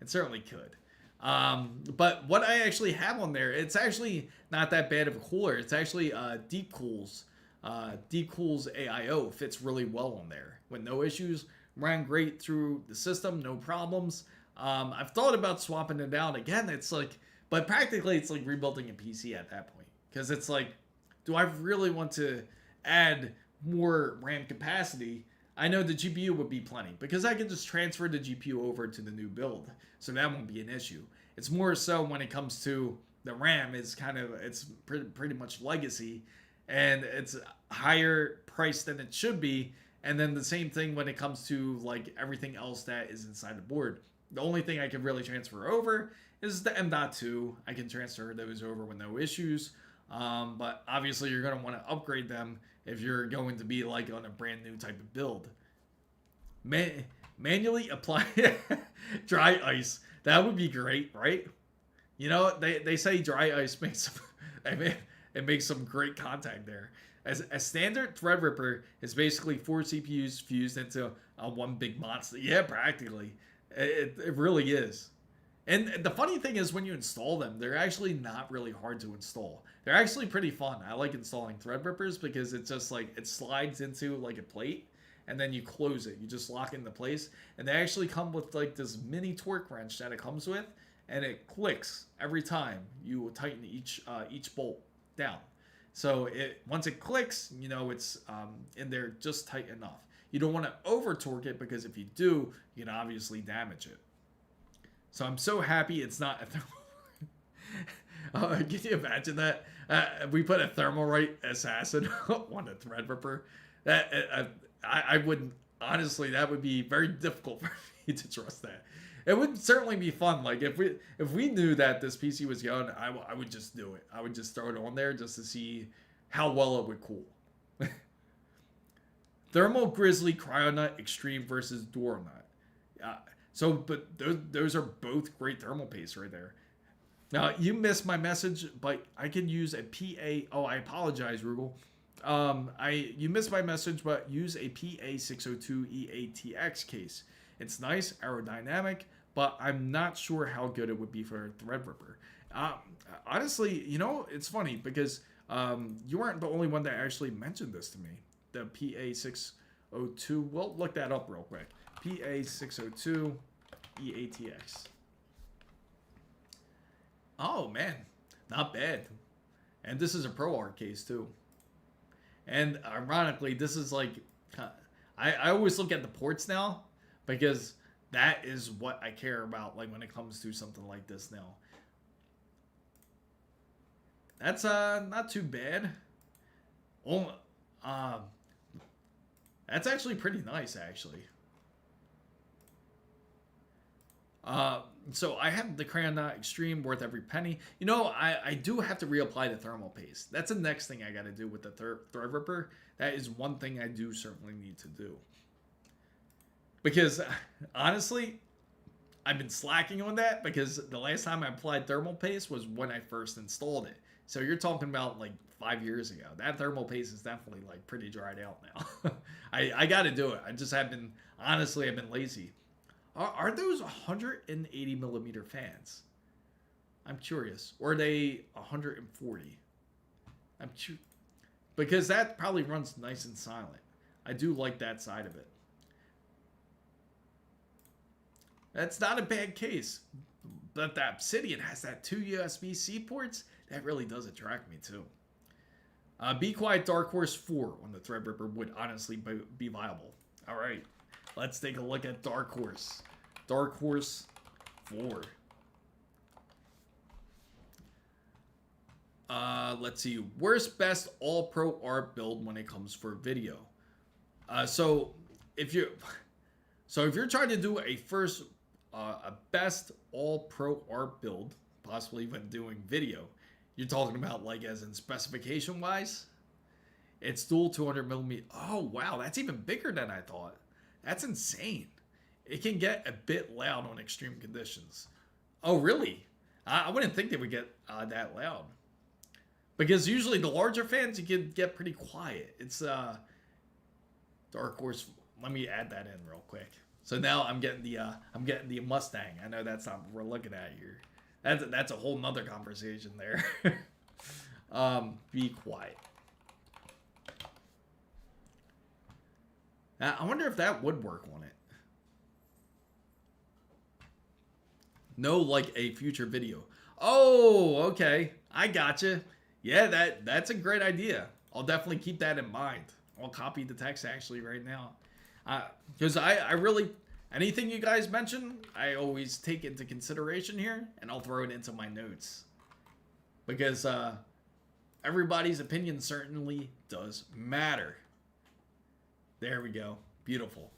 It certainly could. But what I actually have on there, it's actually not that bad of a cooler. It's actually Deep Cool's AIO fits really well on there with no issues. Ran great through the system, no problems. I've thought about swapping it out again. It's like, but practically it's like rebuilding a PC at that point, because it's like, do I really want to add more RAM capacity? I know the GPU would be plenty, because I can just transfer the GPU over to the new build, so that won't be an issue. It's more so when it comes to the RAM, it's pretty much legacy, and it's higher price than it should be. And then the same thing when it comes to like everything else that is inside the board. The only thing I can really transfer over is the M.2. I can transfer those over with no issues. But obviously you're going to want to upgrade them if you're going to be like on a brand new type of build. Manually apply dry ice. That would be great, right? You know, they say dry ice makes some great contact there. As a standard Threadripper is basically 4 CPUs fused into one big monster. Yeah, practically. It really is. And the funny thing is, when you install them, they're actually not really hard to install. They're actually pretty fun. I like installing Threadrippers because it's just like it slides into like a plate, and then you close it. You just lock it into place, and they actually come with like this mini torque wrench that it comes with, and it clicks every time you tighten each bolt down. So once it clicks, you know it's in there just tight enough. You don't want to over torque it because if you do, you can obviously damage it. So I'm so happy it's not a thermal. Can you imagine that? We put a Thermalright Assassin on a Threadripper. I wouldn't, honestly, that would be very difficult for me to trust that. It would certainly be fun. Like if we knew that this PC was going, I would just do it. I would just throw it on there just to see how well it would cool. Thermal Grizzly Cryonaut Extreme versus Duranaut. But those are both great thermal pastes right there. Now, you missed my message, but I can use a PA. Oh, I apologize, Rugal. You missed my message, but use a PA602EATX case. It's nice, aerodynamic, but I'm not sure how good it would be for a Threadripper. Honestly, you know, it's funny because you weren't the only one that actually mentioned this to me. The PA602. We'll look that up real quick. PA602 EATX. Oh man, not bad. And this is a ProArt case too. And ironically, this is like, I always look at the ports now because that is what I care about. Like when it comes to something like this now. That's not too bad. Oh, that's actually pretty nice actually. So I have the Cryonaut Extreme, worth every penny. You know, I do have to reapply the thermal paste. That's the next thing I got to do with the Threadripper. That is one thing I do certainly need to do. Because, honestly, I've been slacking on that because the last time I applied thermal paste was when I first installed it. So you're talking about like 5 years ago. That thermal paste is definitely like pretty dried out now. I got to do it. I just have been, honestly, I've been lazy. Are those 180 millimeter fans? I'm curious. Or are they 140? Because that probably runs nice and silent. I do like that side of it. That's not a bad case. But the Obsidian has that 2 USB-C ports. That really does attract me too. Be Quiet Dark Horse 4 on the Threadripper would honestly be viable. All right. Let's take a look at Dark Horse. Dark Horse 4. Let's see. Worst best all pro art build when it comes for video. So if you're trying to do a best all pro art build, possibly when doing video, you're talking about like as in specification wise, it's dual 200 millimeter. Oh wow, that's even bigger than I thought. That's insane. It can get a bit loud on extreme conditions. Oh, really? I wouldn't think they would get that loud. Because usually the larger fans, you can get pretty quiet. It's Dark Horse. Let me add that in real quick. So now I'm getting the Mustang. I know that's not what we're looking at here. That's a whole nother conversation there. Be quiet. Now, I wonder if that would work on it. No, like a future video. Oh, okay. I gotcha. Yeah, that's a great idea. I'll definitely keep that in mind. I'll copy the text actually right now. Because I really, anything you guys mention, I always take into consideration here, and I'll throw it into my notes. Because everybody's opinion certainly does matter. There we go. Beautiful.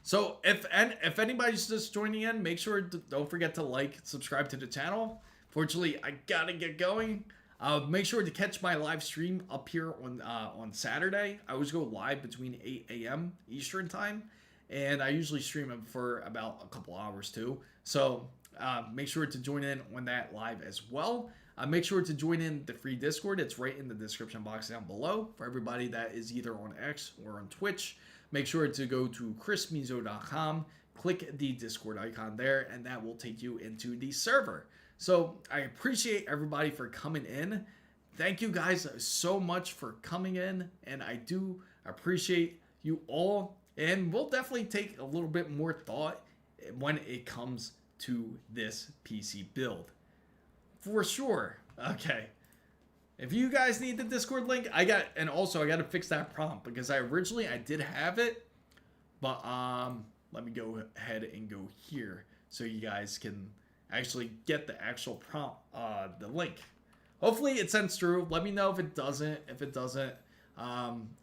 So if anybody's just joining in, make sure don't forget to like, subscribe to the channel. Fortunately, I gotta get going. Make sure to catch my live stream up here on Saturday. I always go live between 8 a.m. Eastern time, and I usually stream them for about a couple hours too. So make sure to join in on that live as well. Make sure to join in the free Discord. It's right in the description box down below for everybody that is either on X or on Twitch. Make sure to go to chrismizo.com. click the Discord icon there, and that will take you into the server. So I appreciate everybody for coming in. Thank you guys so much for coming in, and I do appreciate you all. And we'll definitely take a little bit more thought when it comes to this PC build. For sure. Okay. If you guys need the Discord link, and also I got to fix that prompt because I did have it, but let me go ahead and go here so you guys can actually get the actual prompt, the link. Hopefully it sends through. Let me know if it doesn't. If it doesn't,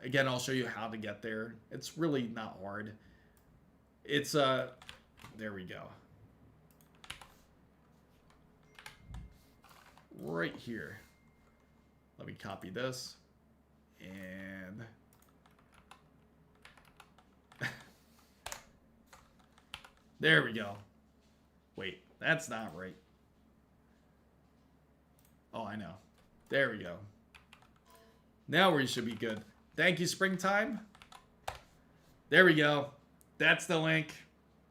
again, I'll show you how to get there. It's really not hard. It's there we go. Right here. Let me copy this and there we go. Wait, that's not right. Oh, I know. There we go. Now we should be good. Thank you, Springtime. There we go. That's the link.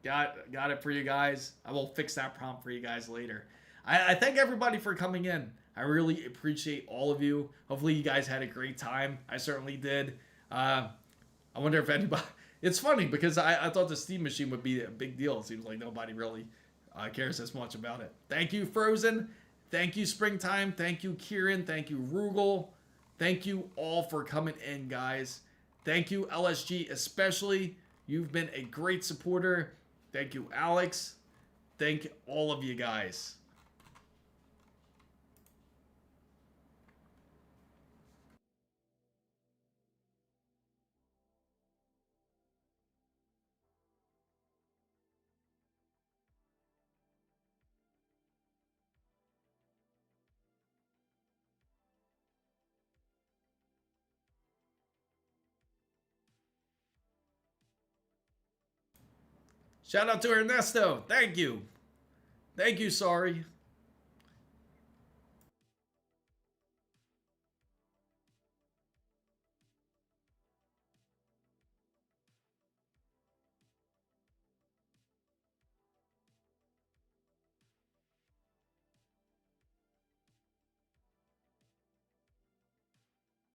Got it for you guys. I will fix that prompt for you guys later. I thank everybody for coming in. I really appreciate all of you. Hopefully you guys had a great time. I certainly did. I wonder if anybody... It's funny because I thought the Steam machine would be a big deal. It seems like nobody really cares as much about it. Thank you, Frozen. Thank you, Springtime. Thank you, Kieran. Thank you, Rugal. Thank you all for coming in, guys. Thank you, LSG, especially. You've been a great supporter. Thank you, Alex. Thank all of you guys. Shout out to Ernesto. Thank you. Thank you, sorry.